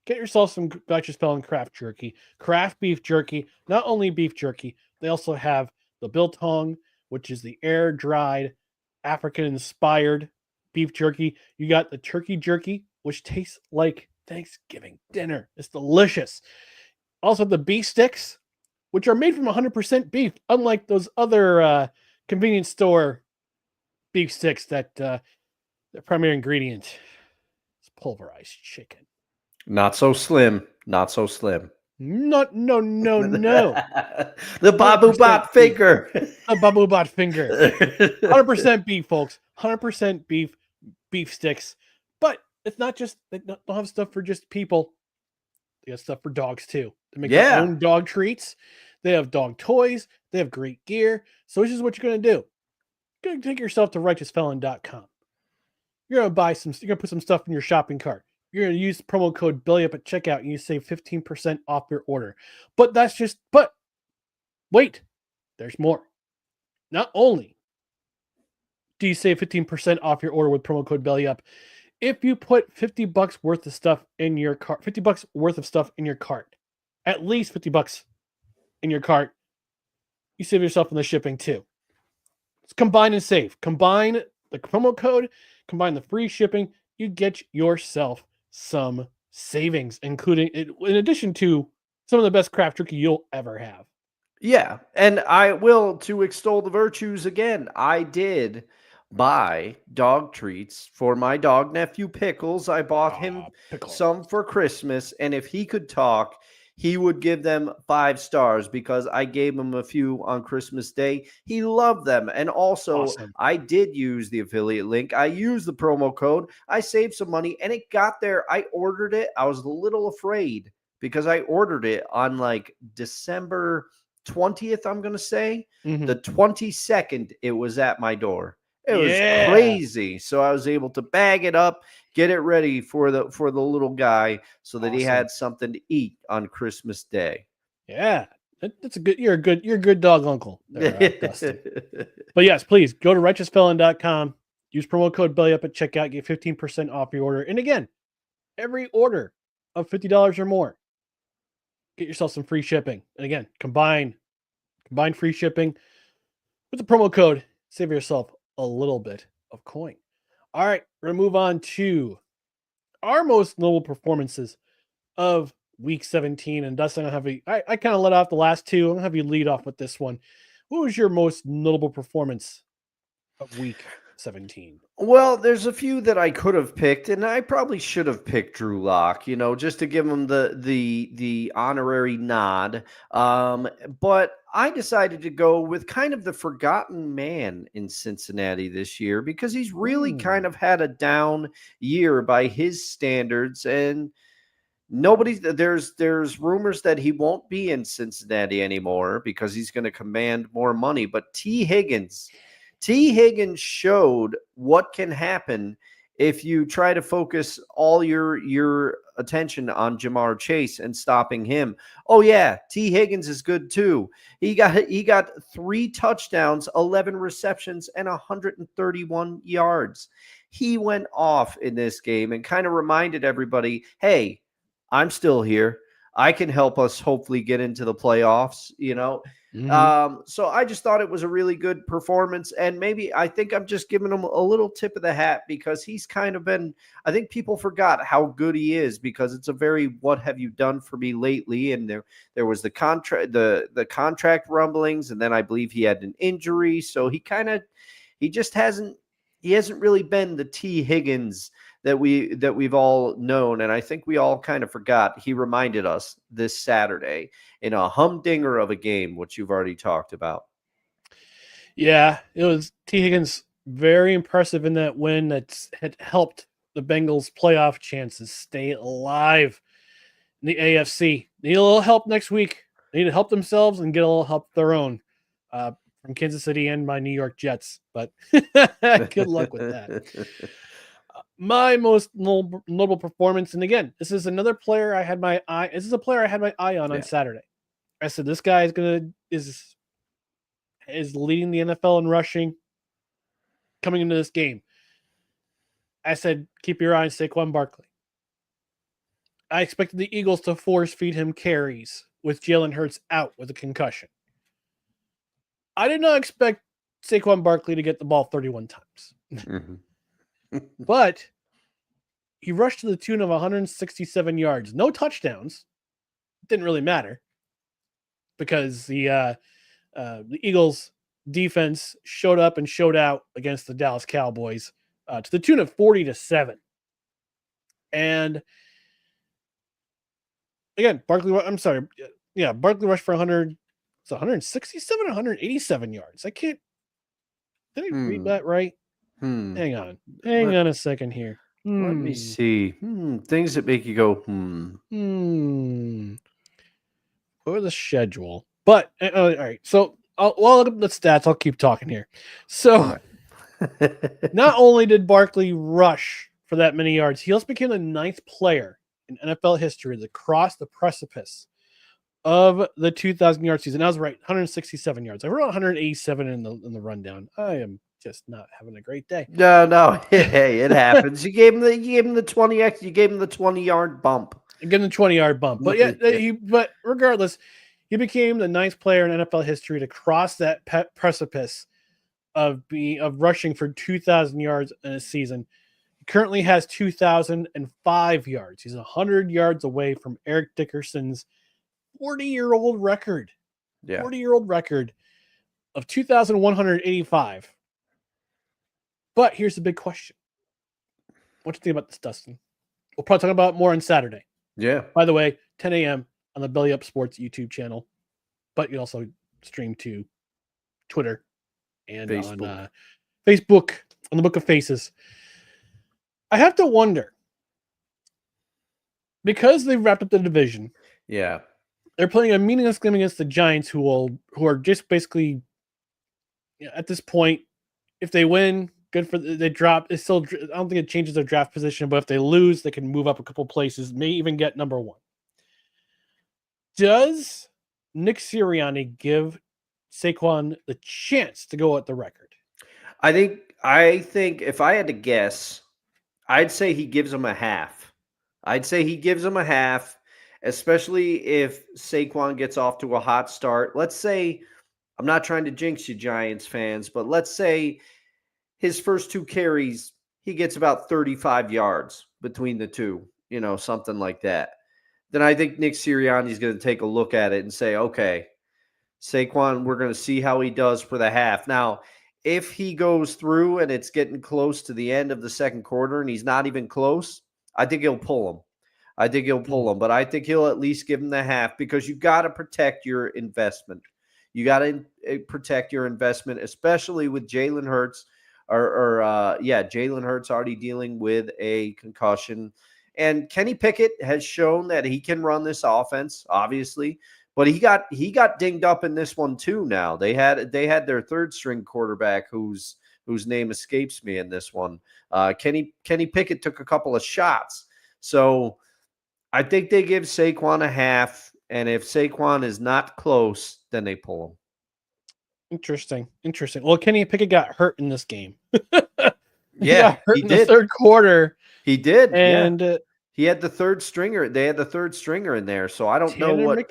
Get yourself some Righteous Felon craft jerky, craft beef jerky. Not only beef jerky, they also have the biltong, which is the air-dried, African-inspired beef jerky. You got the turkey jerky, which tastes like Thanksgiving dinner. It's delicious. Also, the beef sticks, which are made from 100% beef, unlike those other convenience store beef sticks that the primary ingredient is pulverized chicken. Not so slim. Not so slim. No. The Babu Bot finger. The Babu Bot finger. 100% beef, folks. 100% beef sticks. But it's not just, they don't have stuff for just people. They got stuff for dogs too. They make their own dog treats. They have dog toys. They have great gear. So this is what you're going to do. You're going to take yourself to RighteousFelon.com. You're gonna put some stuff in your shopping cart. You're gonna use promo code BELLYUP at checkout, and you save 15% off your order. But wait, there's more. Not only do you save 15% off your order with promo code BELLYUP, if you put $50 worth of stuff in your cart, $50 worth of stuff in your cart, at least $50 in your cart, you save yourself on the shipping too. It's combine and save. Combine the promo code, combine the free shipping, you get yourself some savings, including in addition to some of the best craft jerky you'll ever have. Yeah, and I will, to extol the virtues again, I did buy dog treats for my dog nephew Pickles. I bought him Pickle. some for Christmas, and if he could talk, he would give them 5 stars because I gave him a few on Christmas Day. He loved them. And also, Awesome. I did use the affiliate link. I used the promo code. I saved some money, and it got there. I ordered it. I was a little afraid because I ordered it on like December 20th, I'm going to say. Mhm. The 22nd, it was at my door. It was Yeah. crazy. So I was able to bag it up, get it ready for the little guy so that he Awesome. had something to eat on Christmas Day. Yeah. That's a good, you're a good dog uncle there, Dustin. But yes, please go to righteousfelon.com, use promo code BELLYUP at checkout, get 15% off your order. And again, every order of $50 or more, get yourself some free shipping. And again, combine free shipping with the promo code, save yourself a little bit of coin. All right, we're gonna move on to our most notable performances of week 17. And Dustin, I kind of let off the last two. I'm gonna have you lead off with this one. What was your most notable performance of week 17? Well, there's a few that I could have picked, and I probably should have picked Drew Lock, just to give him the honorary nod. But I decided to go with kind of the forgotten man in Cincinnati this year because he's really kind of had a down year by his standards, and there's rumors that he won't be in Cincinnati anymore because he's going to command more money. But T. Higgins showed what can happen if you try to focus all your attention on Jamar Chase and stopping him. Oh yeah, T. Higgins is good too. He got 3 touchdowns, 11 receptions, and 131 yards. He went off in this game and kind of reminded everybody, hey, I'm still here. I can help us hopefully get into the playoffs, So I just thought it was a really good performance. And maybe I think I'm just giving him a little tip of the hat because he's kind of been, I think people forgot how good he is because it's a very, what have you done for me lately? And there was the contract rumblings. And then I believe he had an injury. So he hasn't really been the T. Higgins that we've all known, and I think we all kind of forgot. He reminded us this Saturday in a humdinger of a game, which you've already talked about. Yeah, it was T. Higgins very impressive in that win that had helped the Bengals' playoff chances stay alive in the AFC. They need a little help next week. They need to help themselves and get a little help of their own from Kansas City and my New York Jets. But good luck with that. My most notable performance, and again, this is another player I had my eye. This is a player I had my eye on Saturday. I said this guy is leading the NFL in rushing coming into this game. I said keep your eye on Saquon Barkley. I expected the Eagles to force feed him carries with Jalen Hurts out with a concussion. I did not expect Saquon Barkley to get the ball 31 times. Mm-hmm. But he rushed to the tune of 167 yards. No touchdowns. Didn't really matter because the Eagles defense showed up and showed out against the Dallas Cowboys to the tune of 40-7. And again, Barkley rushed for 167, 187 yards. Did I read that right? Hang on a second here. Let me see. Things that make you go, For the schedule. But, all right. So, while I look at the stats, I'll keep talking here. So, Not only did Barkley rush for that many yards, he also became the 9th player in NFL history to cross the precipice of the 2,000-yard season. I was right, 167 yards. I wrote 187 in the rundown. I am just not having a great day. No. Hey, it happens. You gave him the 20x. You gave him the 20-yard bump. Give him the 20-yard bump. But but regardless, he became the 9th player in NFL history to cross that precipice of rushing for 2,000 yards in a season. He currently has 2,005 yards. He's 100 yards away from Eric Dickerson's 40-year-old record. Yeah. 40-year-old record of 2,185. But here's the big question. What do you think about this, Dustin? We'll probably talk about it more on Saturday. Yeah. By the way, 10 a.m. on the Belly Up Sports YouTube channel. But you also stream to Twitter and on Facebook, on the Book of Faces. I have to wonder, because they've wrapped up the division. Yeah. They're playing a meaningless game against the Giants, who are just basically, at this point, if they win, good for they drop. It's still, I don't think it changes their draft position, but if they lose, they can move up a couple places, may even get number 1. Does Nick Sirianni give Saquon the chance to go at the record? I think if I had to guess, I'd say he gives him a half. Especially if Saquon gets off to a hot start. Let's say, I'm not trying to jinx you, Giants fans, but let's say his first 2 carries, he gets about 35 yards between the two, something like that. Then I think Nick Sirianni is going to take a look at it and say, okay, Saquon, we're going to see how he does for the half. Now, if he goes through and it's getting close to the end of the second quarter and he's not even close, I think he'll pull him. But I think he'll at least give him the half, because you've got to protect your investment. You got to protect your investment, especially with Jalen Hurts. Jalen Hurts already dealing with a concussion. And Kenny Pickett has shown that he can run this offense, obviously. But he got dinged up in this one too now. They had their 3rd-string quarterback whose name escapes me in this one. Kenny Pickett took a couple of shots. So I think they give Saquon a half, and if Saquon is not close, then they pull him. Interesting. Well, Kenny Pickett got hurt in this game. He got hurt in the 3rd quarter. He did, and he had the 3rd stringer. They had the 3rd stringer in there, so I don't know what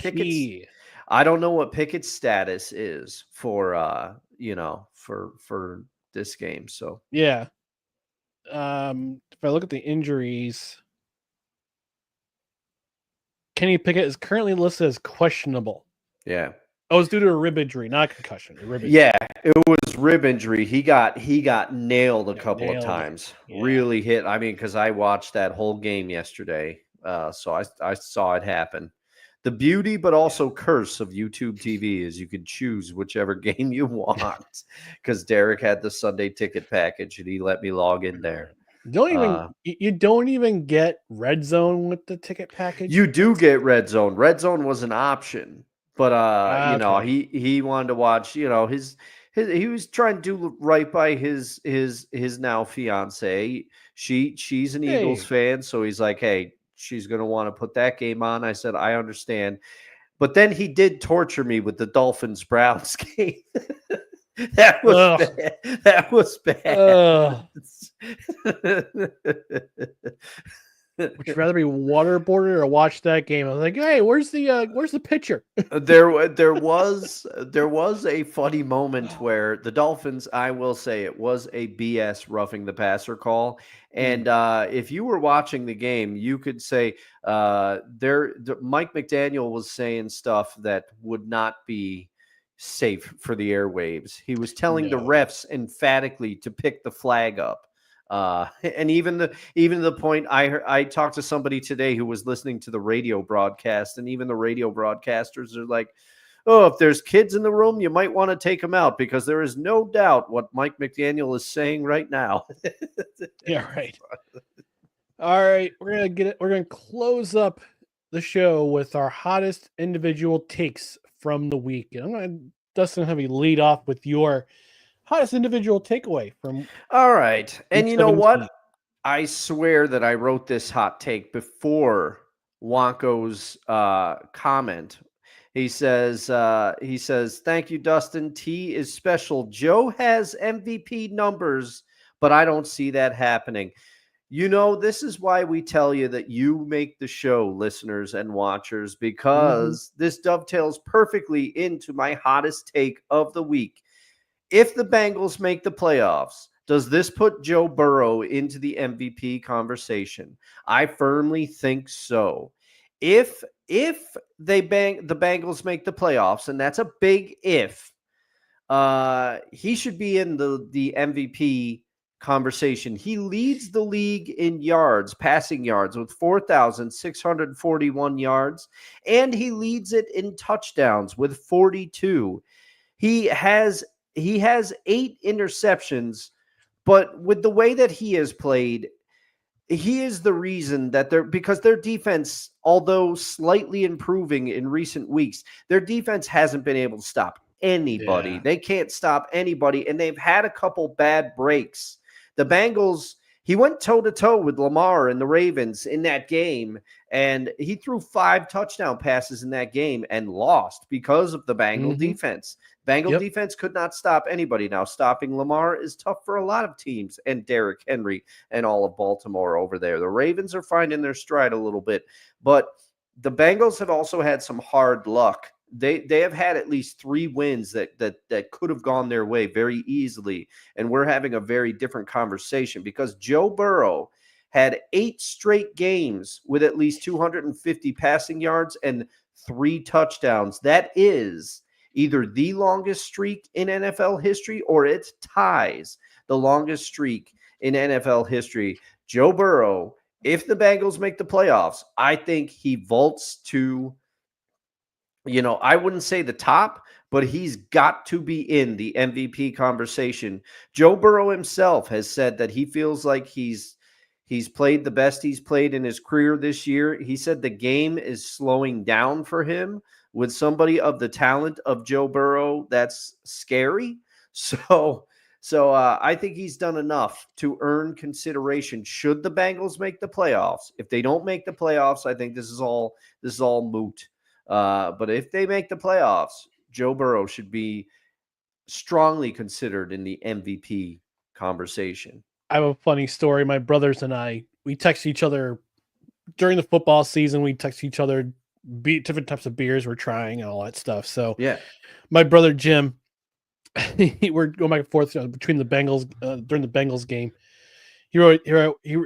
Pickett's status is for for this game. So yeah, if I look at the injuries, Kenny Pickett is currently listed as questionable. Yeah. Oh, it's due to a rib injury, not a concussion. Yeah, it was rib injury. He got nailed a couple of times. Yeah. Really hit. I mean, because I watched that whole game yesterday, so I saw it happen. The beauty, but also curse of YouTube TV is you can choose whichever game you want. Because Derek had the Sunday ticket package, and he let me log in there. You don't even get Red Zone with the ticket package. You do get Red Zone. Red Zone was an option. But he wanted to watch, he was trying to do right by his now fiance. She's an Eagles fan, so he's like, hey, she's gonna want to put that game on. I said, I understand. But then he did torture me with the Dolphins-Browns game. That was bad. Would you rather be waterboarded or watch that game? I was like, hey, where's the pitcher? There was a funny moment where the Dolphins, I will say, it was a BS roughing the passer call. And if you were watching the game, you could say Mike McDaniel was saying stuff that would not be safe for the airwaves. He was telling the refs emphatically to pick the flag up. And even the point I talked to somebody today who was listening to the radio broadcast, and even the radio broadcasters are like, oh, if there's kids in the room, you might want to take them out, because there is no doubt what Mike McDaniel is saying right now. Yeah, right. All right, we're gonna close up the show with our hottest individual takes from the week, and I'm gonna, Dustin, have you lead off with your hottest individual takeaway from All right. And week you know 17. what? I swear that I wrote this hot take before Wonko's comment. He says, thank you, Dustin. T is special. Joe has MVP numbers, but I don't see that happening. You know, this is why we tell you that you make the show, listeners and watchers, because this dovetails perfectly into my hottest take of the week. If the Bengals make the playoffs, does this put Joe Burrow into the MVP conversation? I firmly think so. If the Bengals make the playoffs, and that's a big if, he should be in the MVP conversation. He leads the league in yards, passing yards, with 4,641 yards, and he leads it in touchdowns with 42. He has 8 interceptions, but with the way that he has played, he is the reason that because their defense, although slightly improving in recent weeks, their defense hasn't been able to stop anybody. Yeah. They can't stop anybody, and they've had a couple bad breaks. The Bengals, he went toe-to-toe with Lamar and the Ravens in that game, and he threw 5 touchdown passes in that game and lost because of the Bengal defense. Bengal defense could not stop anybody. Now, stopping Lamar is tough for a lot of teams, and Derrick Henry and all of Baltimore over there. The Ravens are finding their stride a little bit, but the Bengals have also had some hard luck. They have had at least 3 wins that could have gone their way very easily, and we're having a very different conversation because Joe Burrow had 8 straight games with at least 250 passing yards and 3 touchdowns. That is either the longest streak in NFL history or it ties the longest streak in NFL history. Joe Burrow, if the Bengals make the playoffs, I think he vaults to, I wouldn't say the top, but he's got to be in the MVP conversation. Joe Burrow himself has said that he feels like he's played the best he's played in his career this year. He said the game is slowing down for him. With somebody of the talent of Joe Burrow, that's scary. So I think he's done enough to earn consideration should the Bengals make the playoffs. If they don't make the playoffs, I think this is all moot. But if they make the playoffs, Joe Burrow should be strongly considered in the MVP conversation. I have a funny story. My brothers and I, we text each other during the football season. We text each other different types of beers we're trying and all that stuff. So yeah, my brother Jim, we're going back and forth between the Bengals during the Bengals game. He wrote,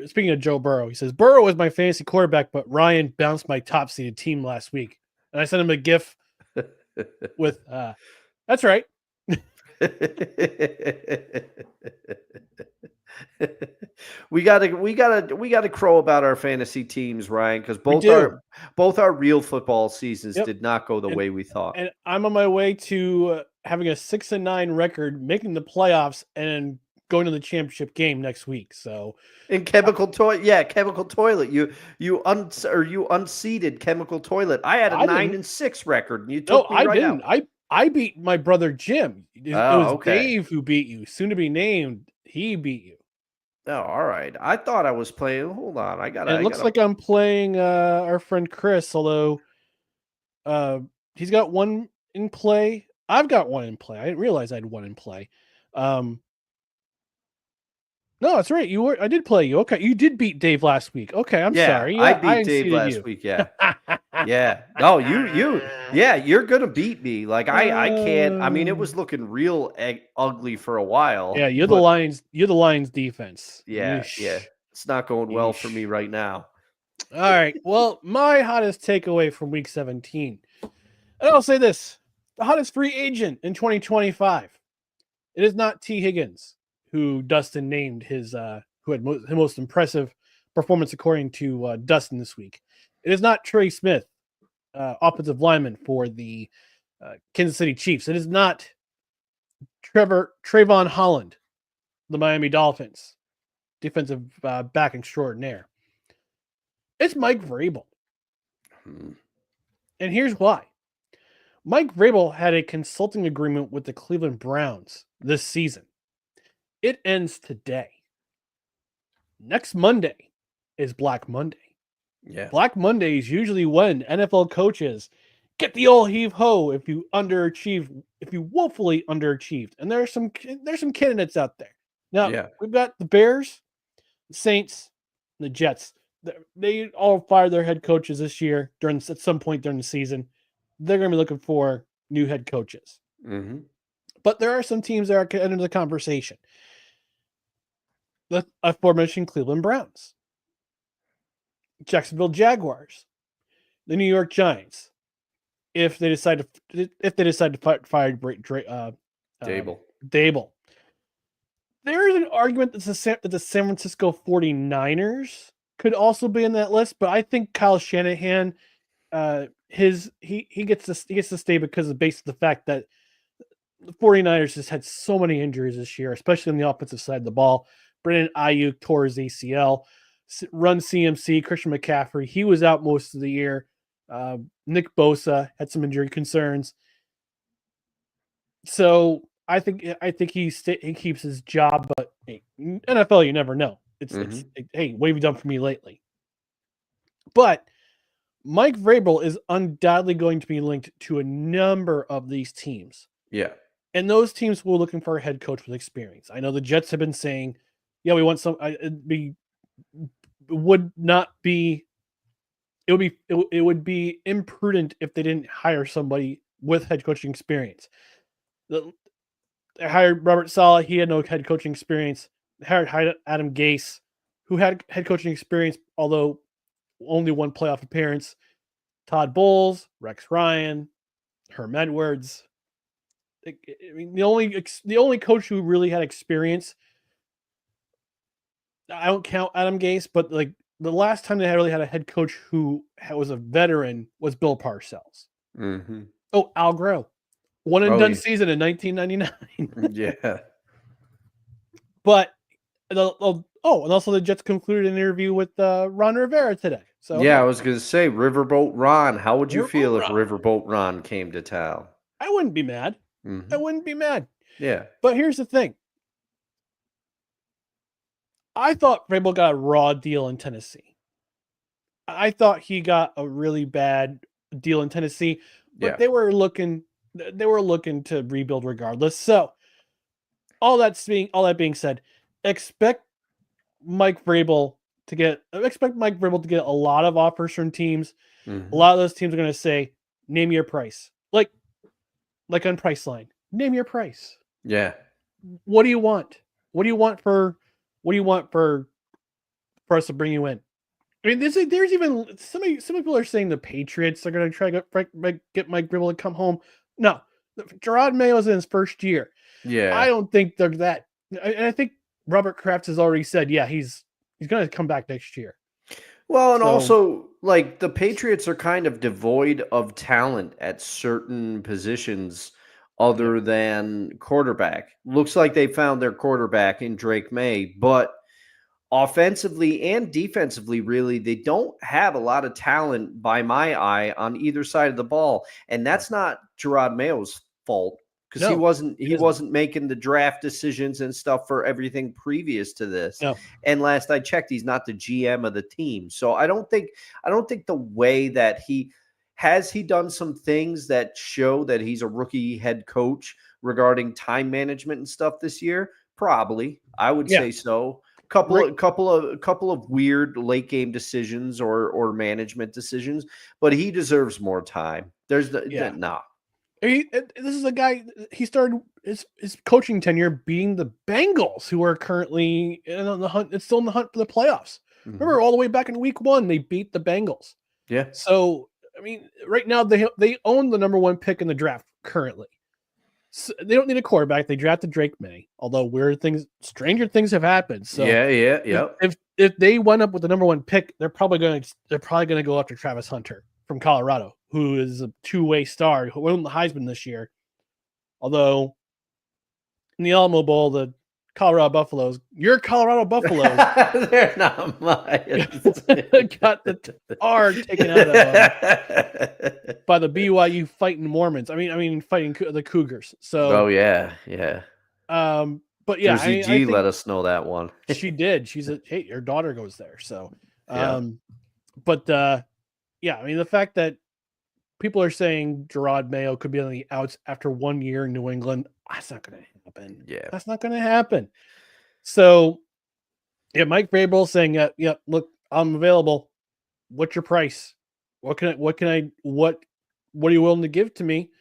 speaking of Joe Burrow, he says, Burrow was my fantasy quarterback, but Ryan bounced my top seeded team last week. And I sent him a GIF with, that's right. we gotta crow about our fantasy teams, Ryan, because both our real football seasons did not go the way we thought. And I'm on my way to having a 6-9 record, making the playoffs, and going to the championship game next week. So in Chemical Toilet, you unseeded Chemical Toilet. I had a 9-6 record, and you took me right didn't. out. I beat my brother Jim. It was Dave who beat you. Soon to be named, he beat you. Oh, all right. I thought I was playing. Hold on, It looks like I'm playing our friend Chris, although he's got one in play. I've got one in play. I didn't realize I had one in play. No, that's right. I did play you. Okay, you did beat Dave last week. Okay, I'm sorry. Yeah, I beat Dave last week. Yeah, yeah. No, you're gonna beat me. Like I can't. I mean, it was looking real ugly for a while. Yeah, you're the Lions. You're the Lions defense. Yeah, yeah. It's not going well for me right now. All right. Well, my hottest takeaway from Week 17, and I'll say this: the hottest free agent in 2025. It is not T. Higgins, who Dustin named his who had his most impressive performance according to Dustin this week. It is not Trey Smith, offensive lineman for the Kansas City Chiefs. It is not Trayvon Holland, the Miami Dolphins, defensive back extraordinaire. It's Mike Vrabel. And here's why. Mike Vrabel had a consulting agreement with the Cleveland Browns this season. It ends today. Next Monday is Black Monday. Yeah. Black Monday is usually when NFL coaches get the old heave ho if you woefully underachieved. And there's some candidates out there. Now, we've got the Bears, the Saints, the Jets. They all fired their head coaches this year at some point during the season. They're going to be looking for new head coaches. Mm-hmm. But there are some teams that are entering the conversation. The aforementioned Cleveland Browns, Jacksonville Jaguars, the New York Giants. If they decide to fire Dable, there is an argument that the San Francisco 49ers could also be in that list, but I think Kyle Shanahan, he gets to stay because of the fact that the 49ers just had so many injuries this year, especially on the offensive side of the ball. Brandon Ayuk tore his ACL. Run CMC, Christian McCaffrey, he was out most of the year. Nick Bosa had some injury concerns. So I think he keeps his job, but hey, NFL, you never know. It's hey, what have you done for me lately? But Mike Vrabel is undoubtedly going to be linked to a number of these teams. Yeah. And those teams were looking for a head coach with experience. I know the Jets have been saying, yeah, we want some. It would be imprudent if they didn't hire somebody with head coaching experience. They hired Robert Saleh. He had no head coaching experience. They hired Adam Gase, who had head coaching experience, although only one playoff appearance. Todd Bowles, Rex Ryan, Herm Edwards. I mean, the only coach who really had experience, I don't count Adam Gase, but like the last time they really had a head coach who was a veteran was Bill Parcells. Mm-hmm. Oh, Al Groh. One and done season in 1999. Yeah. But and also the Jets concluded an interview with Ron Rivera today. So yeah, I was going to say Riverboat Ron. How would you feel if Riverboat Ron came to town? I wouldn't be mad. Mm-hmm. I wouldn't be mad. Yeah. But here's the thing. I thought Vrabel got a raw deal in Tennessee. I thought he got a really bad deal in Tennessee, but they were looking to rebuild regardless. So all that being said, expect Mike Vrabel to get a lot of offers from teams. Mm-hmm. A lot of those teams are going to say, name your price. Like on Priceline, name your price. Yeah. What do you want? What do you want for us to bring you in? I mean, there's even some people are saying the Patriots are going to try to get Mike Vrabel to come home. No, Gerard Mayo's in his first year. Yeah, I don't think they're that. And I think Robert Kraft has already said, yeah, he's going to come back next year. Well, and also, like, the Patriots are kind of devoid of talent at certain positions other than quarterback. Looks like they found their quarterback in Drake May, but offensively and defensively, really, they don't have a lot of talent by my eye on either side of the ball. And that's not Gerard Mayo's fault, because he wasn't making the draft decisions and stuff for everything previous to this. No. And last I checked, he's not the GM of the team. So I don't think the way that he done some things that show that he's a rookie head coach regarding time management and stuff this year. Probably, I would say so. Couple of weird late game decisions or management decisions, but he deserves more time. This is a guy. He started his coaching tenure being the Bengals, who are currently in the hunt. It's still in the hunt for the playoffs. Mm-hmm. Remember, all the way back in week 1, they beat the Bengals. Yeah. So I mean, right now they own the number 1 pick in the draft currently. So they don't need a quarterback. They drafted Drake May, although stranger things have happened. So yeah. If they wind up with the number 1 pick, they're probably going to go after Travis Hunter from Colorado, who is a 2-way star who won the Heisman this year. Although in the Alamo Bowl, the Colorado Buffaloes, your Colorado Buffaloes, they're not mine. got the tar taken out of them by the BYU fighting Mormons. I mean, fighting the Cougars. So, yeah. But But yeah, Jersey I G think let us know that one. she did. Hey, your daughter goes there. So, Yeah. but yeah, I mean, the fact that people are saying Gerard Mayo could be on the outs after 1 year in New England, that's not going to happen. Yeah. That's not going to happen. So, yeah, Mike Vrabel saying, yeah, look, I'm available. What's your price? What are you willing to give to me?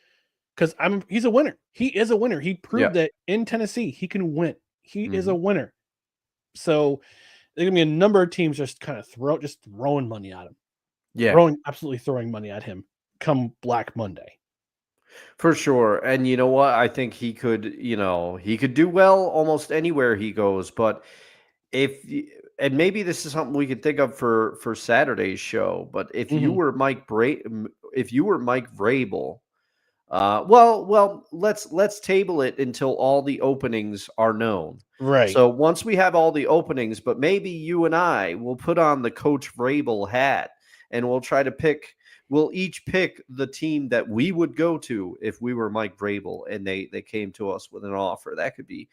Because he's a winner. He is a winner. He proved that in Tennessee he can win. He is a winner. So there's gonna be a number of teams just kind of throwing money at him. Yeah. Absolutely throwing money at him come Black Monday. For sure. And you know what? I think he could do well almost anywhere he goes. But and maybe this is something we could think of for Saturday's show. But if you were Mike Vrabel, well, let's table it until all the openings are known. Right. So once we have all the openings, but maybe you and I will put on the Coach Vrabel hat and we'll try to we'll each pick the team that we would go to if we were Mike Vrabel and they came to us with an offer. That could be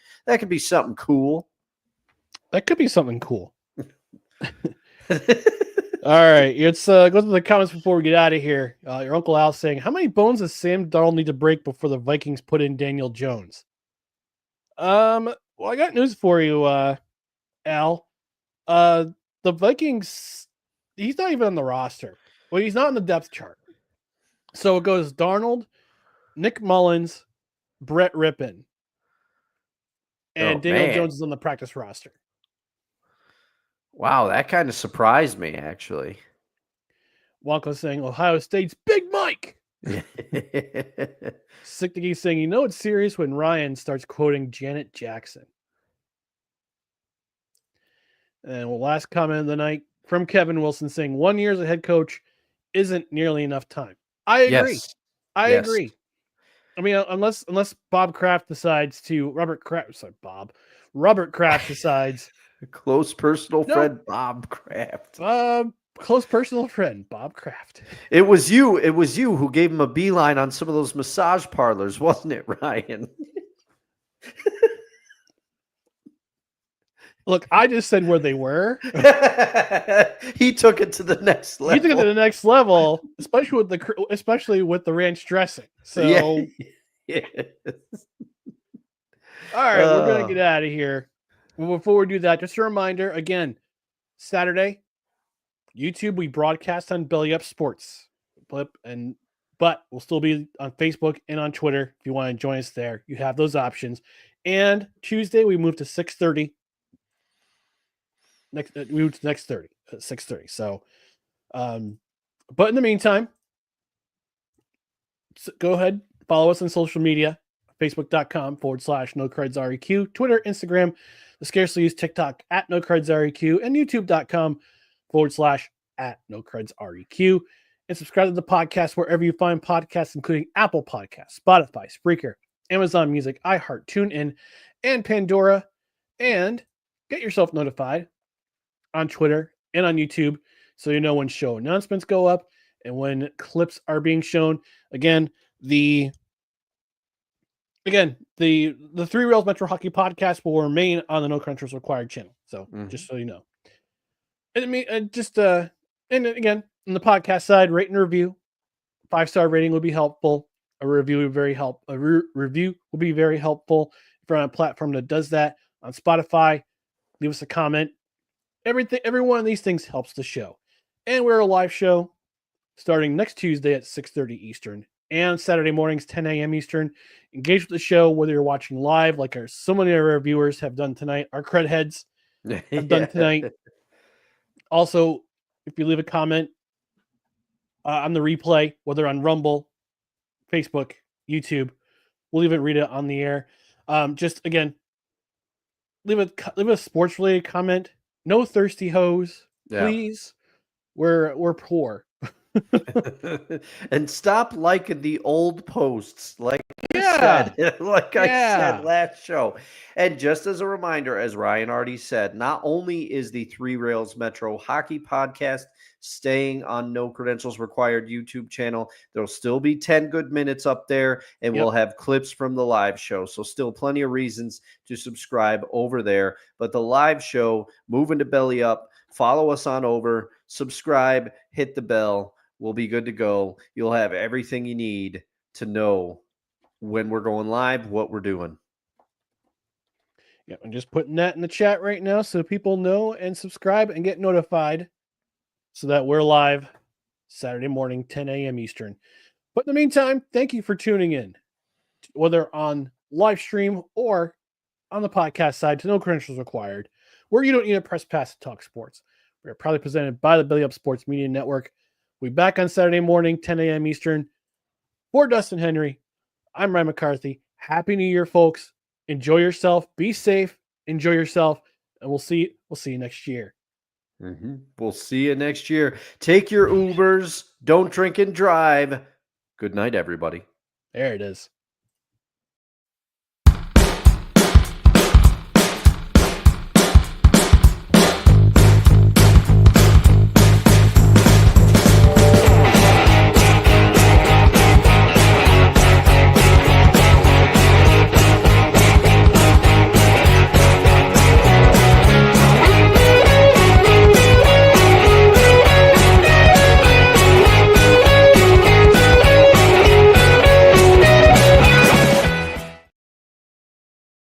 something cool. That could be something cool. All right, let's go to the comments before we get out of here. Your Uncle Al saying, how many bones does Sam Darnold need to break before the Vikings put in Daniel Jones? Well, I got news for you, Al. The Vikings, he's not even on the roster. Well, he's not on the depth chart. So it goes Darnold, Nick Mullins, Brett Rippon, and Daniel Jones is on the practice roster. Wow, that kind of surprised me, actually. Wonka's saying, Ohio State's Big Mike. Sick to Geese saying, it's serious when Ryan starts quoting Janet Jackson. And last comment of the night from Kevin Wilson saying, 1 year as a head coach isn't nearly enough time. I agree. Yes. I agree. I mean, unless Robert Kraft decides. Close personal friend Bob Kraft. Close personal friend Bob Kraft. It was you who gave him a beeline on some of those massage parlors, wasn't it, Ryan? Look, I just said where they were. He took it to the next level. He took it to the next level, especially with the ranch dressing. So, yeah. All right, we're gonna get out of here. Well, before we do that, just a reminder again: Saturday, YouTube, we broadcast on Belly Up Sports, but we'll still be on Facebook and on Twitter if you want to join us there. You have those options. And Tuesday, we move to 6:30. We move to 6:30. So, but in the meantime, go ahead, follow us on social media, facebook.com/NoCardsREQ, Twitter, Instagram, the scarcely used TikTok @NoCardsREQ, and youtube.com/@NoCardsREQ. And subscribe to the podcast wherever you find podcasts, including Apple Podcasts, Spotify, Spreaker, Amazon Music, iHeart, TuneIn, and Pandora. And get yourself notified on Twitter and on YouTube so you know when show announcements go up and when clips are being shown. Again, the Three Rails Metro Hockey podcast will remain on the No Crunchers Required channel. So just so you know. And I mean, and again, on the podcast side, rate and review. 5-star rating would be helpful. A review would review will be very helpful. If you're on a platform that does that, on Spotify, leave us a comment. Every one of these things helps the show. And we're a live show starting next Tuesday at 6:30 Eastern and Saturday mornings, 10 a.m. Eastern. Engage with the show, whether you're watching live, like so many of our viewers have done tonight. Our cred heads have done tonight. Also, if you leave a comment on the replay, whether on Rumble, Facebook, YouTube, we'll even read it on the air. Just again, leave a sports related comment. No thirsty hose, please. We're poor. And stop liking the old posts, like I Yeah. said, like I said Yeah. last show. And just as a reminder, as Ryan already said, not only is the Three Rails Metro Hockey Podcast staying on No Credentials Required YouTube channel, there'll still be 10 good minutes up there, and Yep. we'll have clips from the live show. So still plenty of reasons to subscribe over there. But the live show, moving to Belly Up, follow us on over, subscribe, hit the bell. We'll be good to go. You'll have everything you need to know when we're going live, what we're doing. Yeah, I'm just putting that in the chat right now so people know and subscribe and get notified so that we're live Saturday morning, 10 a.m. Eastern. But in the meantime, thank you for tuning in, whether on live stream or on the podcast side to No Credentials Required, where you don't need a press pass to talk sports. We are proudly presented by the Belly Up Sports Media Network. We'll be back on Saturday morning, 10 a.m. Eastern. For Dustin Henry, I'm Ryan McCarthy. Happy New Year, folks. Enjoy yourself. Be safe. Enjoy yourself. And we'll see you next year. We'll see you next year. Take your Ubers. Don't drink and drive. Good night, everybody. There it is.